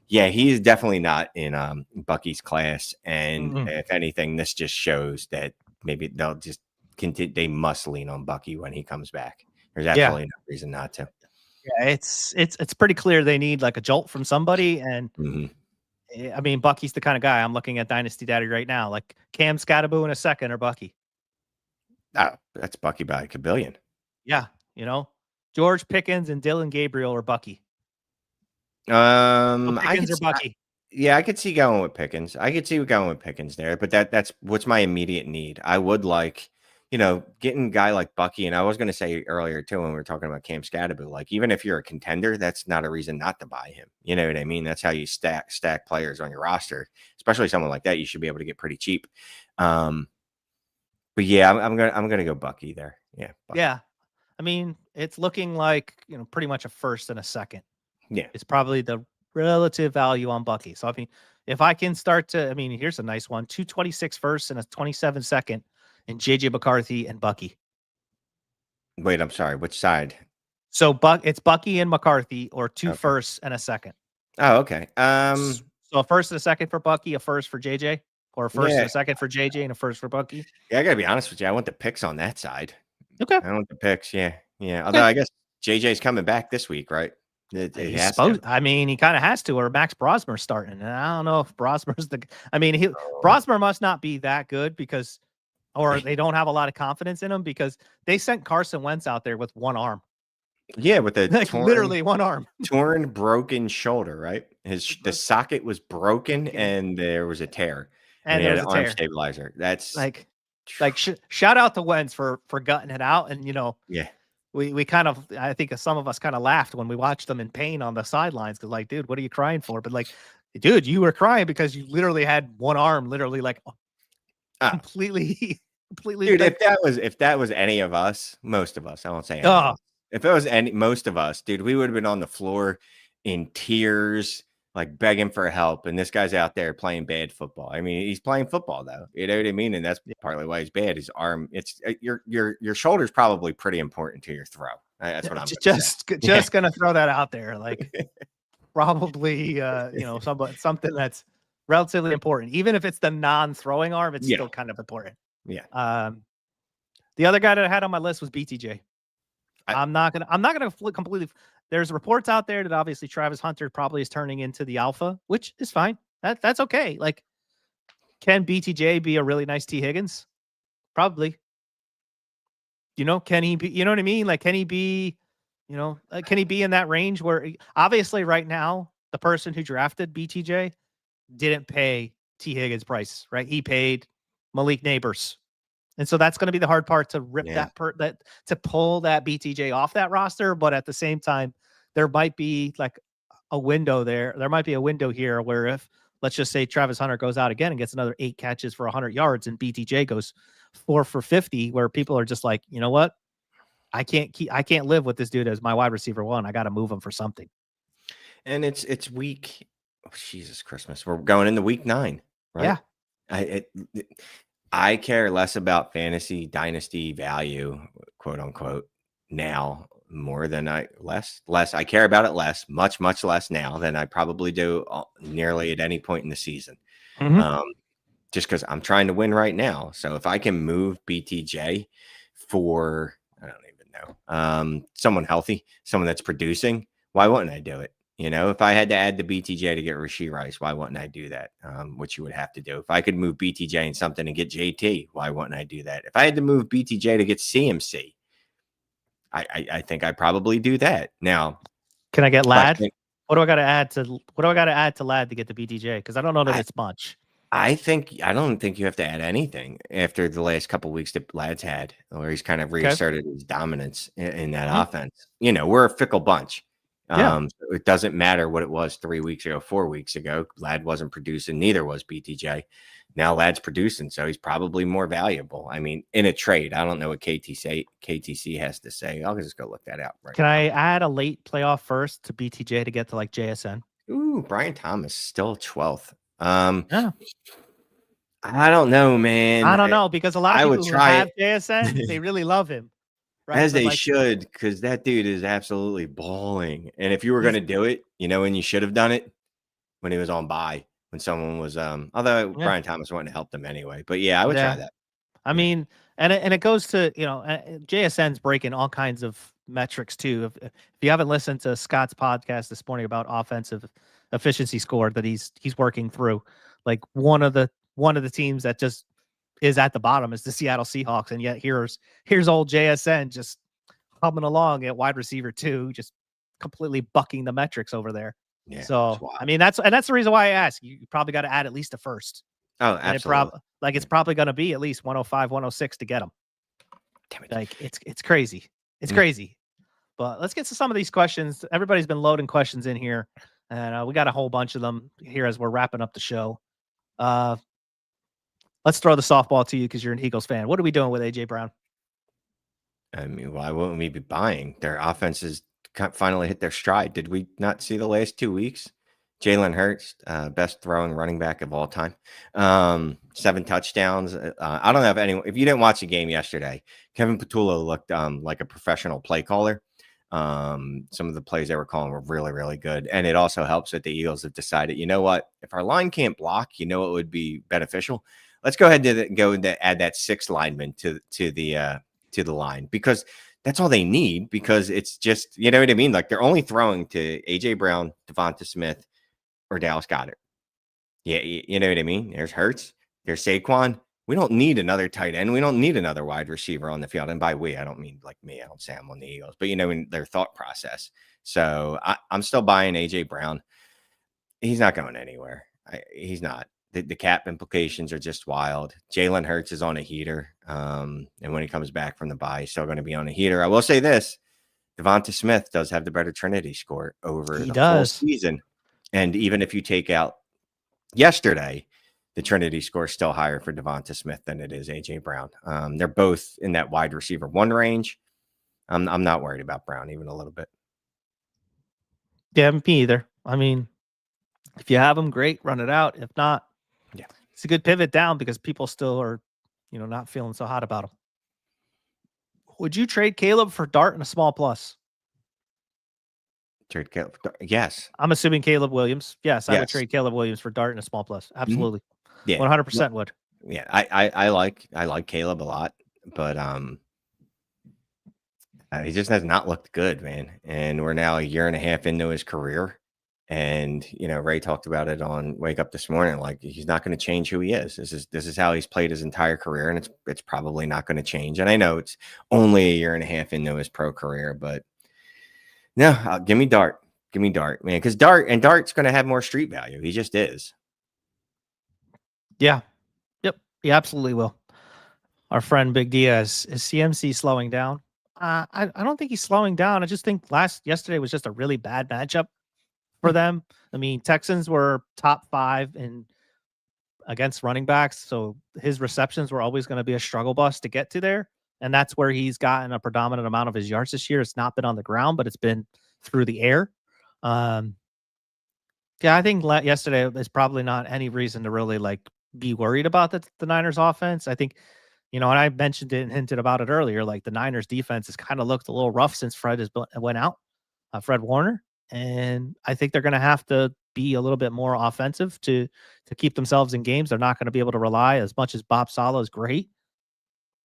yeah, he's definitely not in Bucky's class. And if anything, this just shows that maybe they'll just continue. They must lean on Bucky when he comes back. There's absolutely no reason not to. Yeah, it's pretty clear they need like a jolt from somebody, and Mhm. I mean Bucky's the kind of guy. I'm looking at Dynasty Daddy right now, like Cam Scattaboo in a second or Bucky. Oh, that's Bucky by a kabillion. Yeah, you know, George Pickens and Dylan Gabriel or Bucky. So I could Pickens or see, Bucky. yeah, I could see going with Pickens. I could see going with Pickens there, but that's what's my immediate need. I would like, getting a guy like Bucky, and I was going to say earlier too when we were talking about Cam Scatterby, like even if you're a contender, that's not a reason not to buy him. You know what I mean? That's how you stack players on your roster, especially someone like that. You should be able to get pretty cheap. But yeah, I'm gonna go Bucky there. Yeah, Bucky. Yeah, I mean it's looking like pretty much a first and a second. Yeah. It's probably the relative value on Bucky. So I mean, if I can start to, I mean, here's a nice one: 226 first and a 27 second, and JJ McCarthy and Bucky. Wait, I'm sorry. Which side? So it's Bucky and McCarthy, or two Okay. firsts and a second. Oh, okay. So a first and a second for Bucky, a first for JJ, or a first and Yeah, a second for JJ, and a first for Bucky. yeah. I gotta be honest with you. I want the picks on that side. Okay. I want the picks. Yeah, yeah. Although Okay. I guess JJ's coming back this week, right? It He's has to. supposed. I mean, he kind of has to, or Max Brosmer's starting, and I don't know if Brosmer's the. I mean, Oh. Brosmer must not be that good because, or they don't have a lot of confidence in him because they sent Carson Wentz out there with one arm, Yeah, with the like literally one arm, broken shoulder, right? The socket was broken and there was a tear, and and he there had was an a arm tear. stabilizer. That's Like, shout out to Wentz for gutting it out, and yeah, we kind of, I think some of us kind of laughed when we watched them in pain on the sidelines because, like, dude, what are you crying for? But like, dude, you were crying because you literally had one arm, literally like oh, completely, completely dude. like, If that was any of us, most of us, I won't say any of oh, us. If it was most of us, dude, we would have been on the floor in tears, like begging for help. And this guy's out there playing bad football. I mean, he's playing football though. You know what I mean? And that's partly why he's bad. His arm, it's your shoulder's probably pretty important to your throw. That's what I'm going to say. just gonna throw that out there, like probably something that's relatively important, even if it's the non-throwing arm, it's Yeah, still kind of important. yeah. The other guy that I had on my list was BTJ. I, I'm not gonna completely. There's reports out there that obviously Travis Hunter probably is turning into the alpha, which is fine. That's okay. Like, can BTJ be a really nice T Higgins? Probably. Can he be? You know what I mean? Like, can he be? Can he be in that range where obviously right now the person who drafted BTJ didn't pay T Higgins price, right? He paid Malik Neighbors. And so that's going to be the hard part, to rip yeah. to pull that BTJ off that roster. But at the same time, there might be like a window there. There might be a window here where if, let's just say, Travis Hunter goes out again and gets another 8 catches for 100 yards and BTJ goes 4 for 50, where people are just like, you know what? I can't live with this dude as my wide receiver one. I got to move him for something. And it's week. Oh, Jesus Christmas. We're going into week 9, right? Yeah. I care less about fantasy dynasty value, quote unquote, now more than less. I care about it less, much less now than I probably do nearly at any point in the season. Mm-hmm. Just because I'm trying to win right now. So if I can move BTJ for, I don't even know, someone healthy, someone that's producing, why wouldn't I do it? If I had to add the BTJ to get Rashee Rice, why wouldn't I do that? Which you would have to do. If I could move BTJ and something and get JT, why wouldn't I do that? If I had to move BTJ to get CMC, I think I probably do that. Now, Can I get Lad? question, What do I got to add to Lad to get the BTJ? Because I don't know that I, it's much. I don't think you have to add anything after the last couple of weeks that Lad's had, where he's kind of Okay. reasserted his dominance in that Mhm. offense. We're a fickle bunch. Yeah. So it doesn't matter what it was 3 weeks ago, 4 weeks ago. Lad wasn't producing, neither was BTJ. Now Lad's producing, so he's probably more valuable. I mean, in a trade, I don't know what KTC has to say. I'll just go look that out right Can now. I add a late playoff first to BTJ to get to like JSN? Ooh, Brian Thomas still 12th. Yeah. I don't know, man. I don't know, because a lot of I would people who try have JSN, they really love him, right? as But they like, should, because that dude is absolutely balling. And if you were going he's to do it, and you should have done it when he was on bye, when someone was, although yeah, Brian Thomas wouldn't have helped them anyway. But yeah, I would try yeah. that. I Yeah. mean, and it goes to JSN's breaking all kinds of metrics too. If you haven't listened to Scott's podcast this morning about offensive efficiency score that he's working through, like one of the teams that just is at the bottom is the Seattle Seahawks, and yet here's old JSN just humming along at wide receiver 2, just completely bucking the metrics over there. Yeah. So I mean that's the reason why I ask. You probably got to add at least a first. Oh, and absolutely. It's probably going to be at least 105, 106 to get them. Damn it. Like it's crazy. It's crazy. But let's get to some of these questions. Everybody's been loading questions in here, and we got a whole bunch of them here as we're wrapping up the show. Let's throw the softball to you because you're an Eagles fan. What are we doing with AJ Brown? I mean, why wouldn't we be buying? Their offenses finally hit their stride. Did we not see the last 2 weeks? Jalen Hurts, best throwing running back of all time. 7 touchdowns. I don't know if you didn't watch the game yesterday, Kevin Patullo looked like a professional play caller. Some of the plays they were calling were really, really good. And it also helps that the Eagles have decided, you know what, if our line can't block, you know it would be beneficial. Let's go ahead and add that 6th lineman to the line, because that's all they need, because it's just, you know what I mean? Like they're only throwing to AJ Brown, Devonta Smith, or Dallas Goedert. Yeah, you know what I mean? There's Hurts, there's Saquon. We don't need another tight end. We don't need another wide receiver on the field. And by we, I don't mean like me. I don't say I'm on the Eagles, but you know, in their thought process. So I'm still buying AJ Brown. He's not going anywhere. He's not. The cap implications are just wild. Jalen Hurts is on a heater. And when he comes back from the bye, he's still going to be on a heater. I will say this: Devonta Smith does have the better Trinity score over the full season. And even if you take out yesterday, the Trinity score is still higher for Devonta Smith than it is AJ Brown. They're both in that wide receiver 1 range. I'm not worried about Brown even a little bit. Yeah, me either. I mean, if you have him, great, run it out. If not, yeah, it's a good pivot down because people still are, not feeling so hot about him. Would you trade Caleb for Dart and a small plus? Trade Caleb? Yes. I'm assuming Caleb Williams. Yes, I would trade Caleb Williams for Dart and a small plus. Absolutely. Mm-hmm. Yeah. 100% would. Yeah. I like Caleb a lot, but he just has not looked good, man. And we're now a year and a half into his career. And, Ray talked about it on Wake Up this morning. Like, he's not going to change who he is. This is how he's played his entire career. And it's probably not going to change. And I know it's only a year and a half into his pro career, but no, give me Dart. Give me Dart, man. Because Dart's going to have more street value. He just is. Yeah. Yep. He absolutely will. Our friend Big Diaz, is CMC slowing down? I don't think he's slowing down. I just think yesterday was just a really bad matchup for them. I mean, Texans were top 5 against running backs, so his receptions were always going to be a struggle bus to get to there. And that's where he's gotten a predominant amount of his yards this year. It's not been on the ground, but it's been through the air. Yeah, I think yesterday there's probably not any reason to really be worried about the Niners offense. I think, and I mentioned it and hinted about it earlier, like the Niners defense has kind of looked a little rough since Fred went out, Fred Warner. And I think they're going to have to be a little bit more offensive to keep themselves in games. They're not going to be able to rely as much as Bob Saleh is great.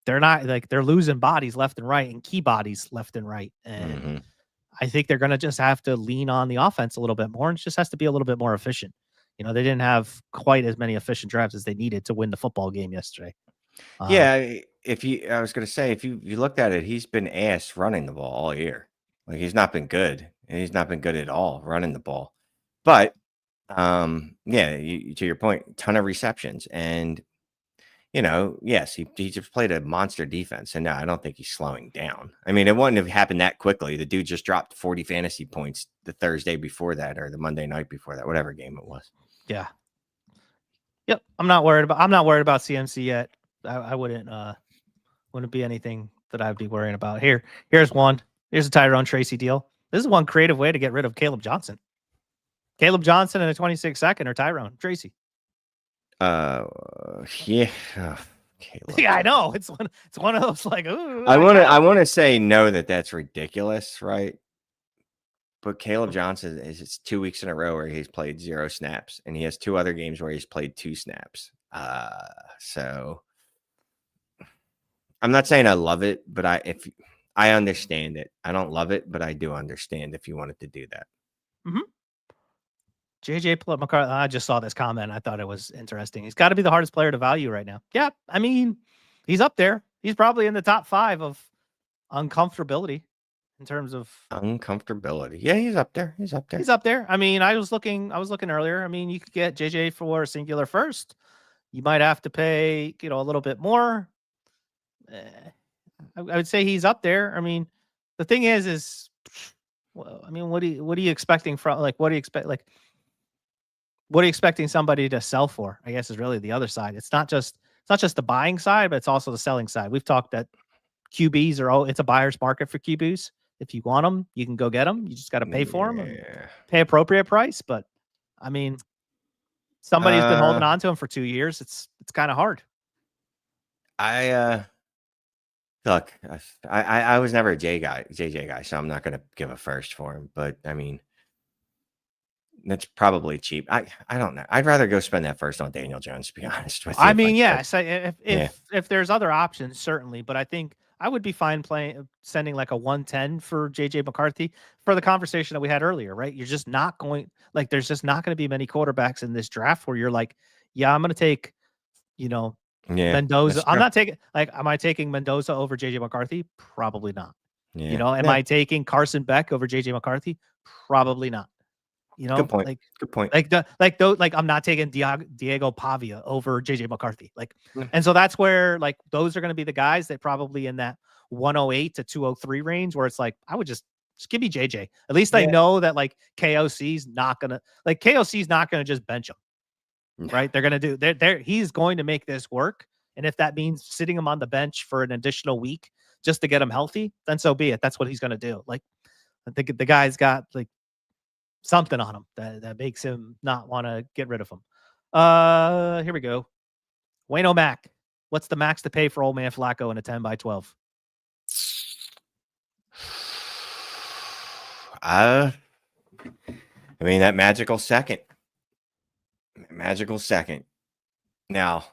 They're not they're losing bodies left and right and key bodies left and right. And I think they're going to just have to lean on the offense a little bit more. And it just has to be a little bit more efficient. They didn't have quite as many efficient drives as they needed to win the football game yesterday. Yeah. I was going to say, if you looked at it, he's been ass running the ball all year. Like, he's not been good. And he's not been good at all running the ball. But, to your point, ton of receptions. And, yes, he just played a monster defense. And no, I don't think he's slowing down. I mean, it wouldn't have happened that quickly. The dude just dropped 40 fantasy points the Thursday before that, or the Monday night before that, whatever game it was. Yeah. Yep. I'm not worried about CMC yet. I wouldn't be anything that I'd be worrying about. Here's one. Here's a Tyrone Tracy deal. This is one creative way to get rid of Caleb Johnson. Caleb Johnson and a 26-second or Tyrone Tracy. Yeah. Caleb. Yeah, I know. It's one of those ooh. I want to say no, that's ridiculous, right? But Caleb Johnson it's 2 weeks in a row where he's played 0 snaps, and he has 2 other games where he's played 2 snaps. So I'm not saying I love it, but I understand it. I don't love it, but I do understand if you wanted to do that. Mm-hmm. JJ McCarthy. I just saw this comment. I thought it was interesting. He's got to be the hardest player to value right now. Yeah, I mean, he's up there. He's probably in the top 5 of uncomfortability in terms of uncomfortability. Yeah, he's up there. He's up there. He's up there. I mean, I was looking earlier. I mean, you could get JJ for a singular first. You might have to pay, a little bit more. I would say he's up there. I mean, the thing is, well, I mean, what are you expecting from, like, what do you expect? Like, what are you expecting somebody to sell for? I guess is really the other side. It's not just the buying side, but it's also the selling side. We've talked that QBs it's a buyer's market for QBs. If you want them, you can go get them. You just got to pay for them and pay appropriate price. But I mean, somebody's been holding on to him for 2 years. It's kind of hard. Look, I was never a JJ guy, so I'm not going to give a first for him. But I mean, that's probably cheap. I don't know. I'd rather go spend that first on Daniel Jones, to be honest with you. I mean, yes. If there's other options, certainly. But I think I would be fine sending like a 110 for JJ McCarthy for the conversation that we had earlier, right? You're just not going, like, there's just not going to be many quarterbacks in this draft where you're like, yeah, I'm going to take, Mendoza. I'm not taking, like, am I taking Mendoza over JJ McCarthy? Probably not. Yeah. Am I taking Carson Beck over JJ McCarthy? Probably not. Good point. Good point. Like I'm not taking Diego Pavia over JJ McCarthy. And so that's where, like, those are going to be the guys that probably in that 108 to 203 range where it's like, I would just give me JJ. At least I know that, like, KOC's not going to just bench him. Right? They're going to do he's going to make this work. And if that means sitting him on the bench for an additional week just to get him healthy, then so be it. That's what he's going to do. Like, I think the guy's got, like, something on him that makes him not want to get rid of him. Here we go. Wayne O'Mac. What's the max to pay for old man Flacco in a 10x12? I mean, that magical second. Now,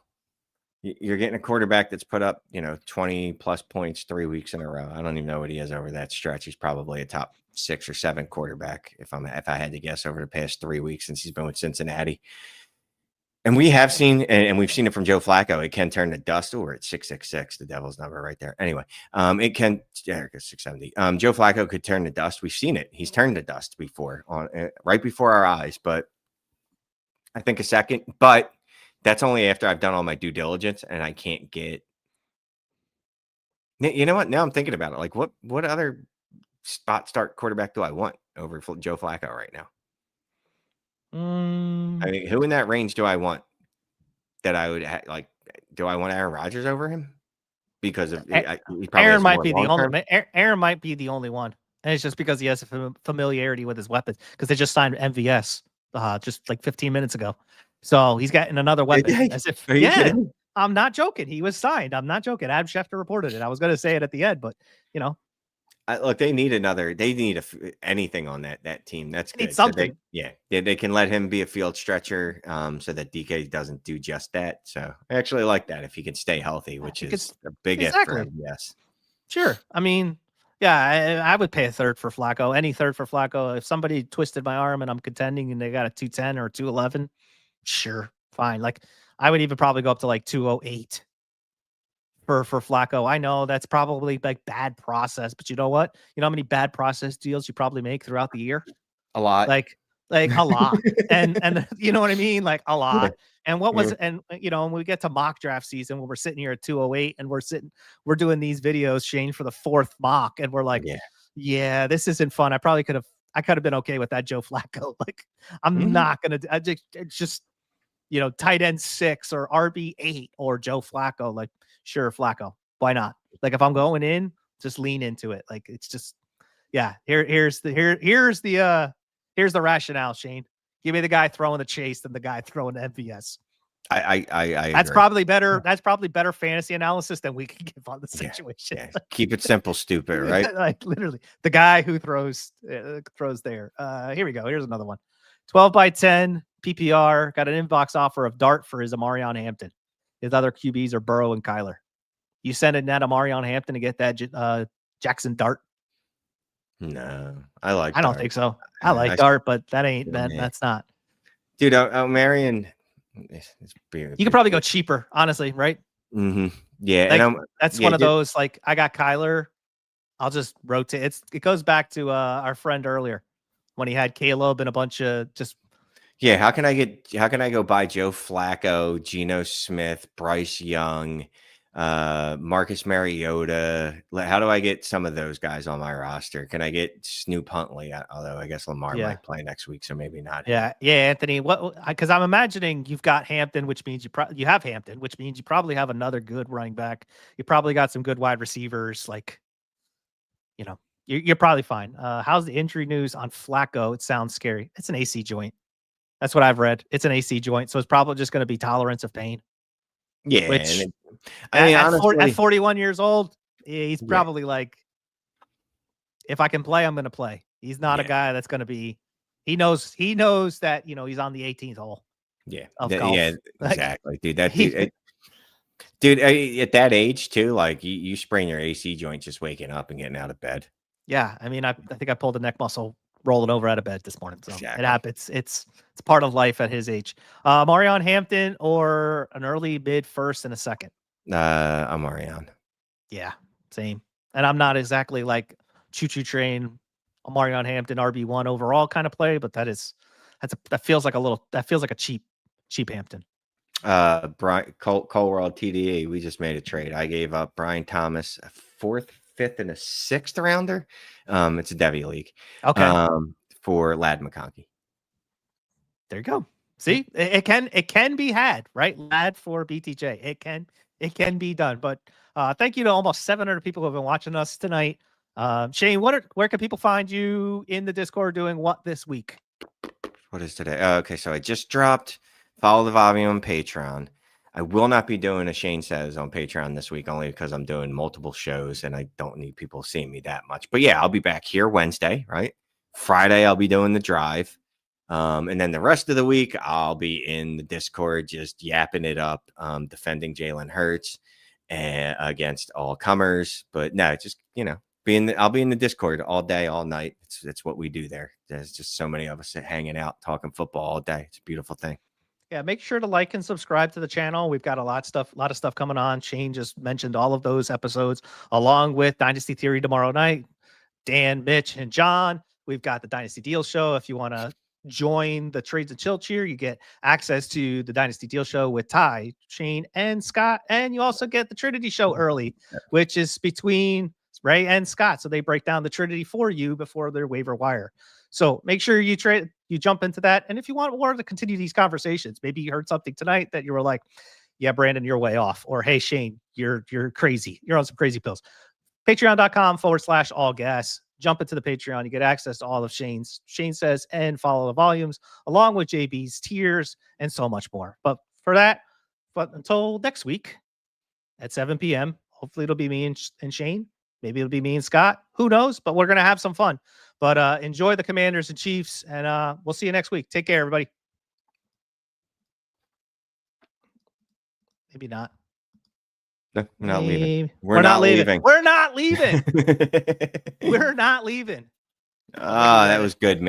you're getting a quarterback that's put up, 20 plus points 3 weeks in a row. I don't even know what he has over that stretch. He's probably a top 6 or 7 quarterback if I had to guess over the past 3 weeks since he's been with Cincinnati. And we have seen, and we've seen it from Joe Flacco, it can turn to dust. We're at 666, the devil's number right there. Anyway, it can, 670. Joe Flacco could turn to dust. We've seen it. He's turned to dust before, right before our eyes. But I think a second, but that's only after I've done all my due diligence and I can't get. You know what? Now I'm thinking about it. Like, what other spot start quarterback do I want over Joe Flacco right now? I mean, who in that range do I want that I would like? Do I want Aaron Rodgers over him? Because of Aaron might be the only. Aaron might be the only one, and it's just because he has a familiarity with his weapons. Because they just signed MVS just like 15 minutes ago, so he's getting another weapon. Kidding? I'm not joking. He was signed. I'm not joking. Adam Schefter reported it. I was going to say it at the end, but look, they need anything on that team. That's good. Something. So they can let him be a field stretcher so that DK doesn't do just that. So I actually like that if he can stay healthy, which is a big if for him. Yes. Sure. I mean, yeah, I would pay a third for Flacco, any third for Flacco. If somebody twisted my arm and I'm contending and they got a 210 or 211, sure, fine. Like, I would even probably go up to like 208 for Flacco. I know that's probably like bad process, but you know what? You know how many bad process deals you probably make throughout the year? A lot. Like a lot. and you know what I mean? Like a lot. And what was and when we get to mock draft season when we're sitting here at 208 and we're doing these videos, Shane, for the 4th mock, and we're like, yeah, this isn't fun. I could have been okay with that Joe Flacco. Like, I'm not gonna just tight end 6 or RB8 or Joe Flacco. Like, sure, Flacco. Why not? Like, if I'm going in, just lean into it. Like, it's just, here's the rationale, Shane. Give me the guy throwing the chase than the guy throwing the MVS. I that's probably better. That's probably better fantasy analysis than we can give on the situation. Yeah. Keep it simple, stupid, right? Like, literally, the guy who throws there. Here we go. Here's another one. 12x10 PPR got an inbox offer of Dart for his Amarion Hampton. His other QBs are Burrow and Kyler. You send it net Amarion Hampton to get that Jackson Dart. No, I like I don't Dart. think so. I like I Dart, but that ain't that. yeah. That's not. Dude, Marion. It's You could probably go cheaper, honestly, right? Yeah, Like and that's one of those. Like I got Kyler. I'll just rotate. It goes back to our friend earlier when he had Caleb and a bunch of just. Yeah, how can I go buy Joe Flacco, Geno Smith, Bryce Young, Marcus Mariota? How do I get some of those guys on my roster? Can I get Snoop Huntley? Although I guess Lamar might play next week, so maybe not. Yeah, Anthony. Because I'm imagining you've got Hampton, which means you have Hampton, which means you probably have another good running back. You probably got some good wide receivers. Like, you're probably fine. How's the injury news on Flacco? It sounds scary. It's an AC joint. That's what I've read. It's an AC joint, so it's probably just going to be tolerance of pain. Yeah, Which I mean, honestly, at 41 years old, he's probably like, if I can play, I'm going to play. He's not a guy that's going to be. He knows that he's on the 18th hole. Yeah, of golf. Yeah, exactly, dude. That dude, at that age too, like you sprain your AC joint just waking up and getting out of bed. Yeah, I mean, I think I pulled a neck muscle rolling over out of bed this morning. So it happens. It's part of life at his age. Marion Hampton or an early mid first and a second. I'm Marion. Yeah, same. And I'm not exactly like choo-choo train, Marion Hampton RB1 overall kind of play, but that feels like a cheap Hampton. Brian Colworld TDE. We just made a trade. I gave up Brian Thomas, a 4th, 5th, and a 6th rounder. It's a Devy league. Okay. For Lad McConkey. There you go. See, it can be had, right? Lad for BTJ. It can be done. But thank you to almost 700 people who have been watching us tonight. Shane, where can people find you in the Discord doing what this week? What is today? Okay, so I just dropped Follow the Volume on Patreon. I will not be doing a Shane Says on Patreon this week, only because I'm doing multiple shows and I don't need people seeing me that much. But yeah, I'll be back here Wednesday, right? Friday, I'll be doing the drive. And then the rest of the week, I'll be in the Discord just yapping it up, defending Jalen Hurts against all comers. But no, just, I'll be in the Discord all day, all night. It's what we do there. There's just so many of us hanging out, talking football all day. It's a beautiful thing. Yeah, make sure to like and subscribe to the channel. We've got a lot of stuff coming on. Shane just mentioned all of those episodes, along with Dynasty Theory tomorrow night. Dan, Mitch, and John. We've got the Dynasty Deal Show. If you want to join the Trades and Chill Cheer, you get access to the Dynasty Deal Show with Ty, Shane, and Scott. And you also get the Trinity Show early, which is between Ray and Scott. So they break down the Trinity for you before their waiver wire. So make sure you jump into that. And if you want more to continue these conversations, maybe you heard something tonight that you were like, yeah, Brandon, you're way off. Or, hey, Shane, you're crazy. You're on some crazy pills. Patreon.com/all gas. Jump into the Patreon. You get access to all of Shane Says and Follow the Volumes, along with JB's tiers and so much more. But until next week at 7 p.m., hopefully it'll be me and Shane. Maybe it'll be me and Scott. Who knows? But we're going to have some fun. But enjoy the Commanders and Chiefs, and we'll see you next week. Take care, everybody. Maybe not. No, we're not leaving. We're not leaving. We're not leaving. We're not leaving. That was good, man.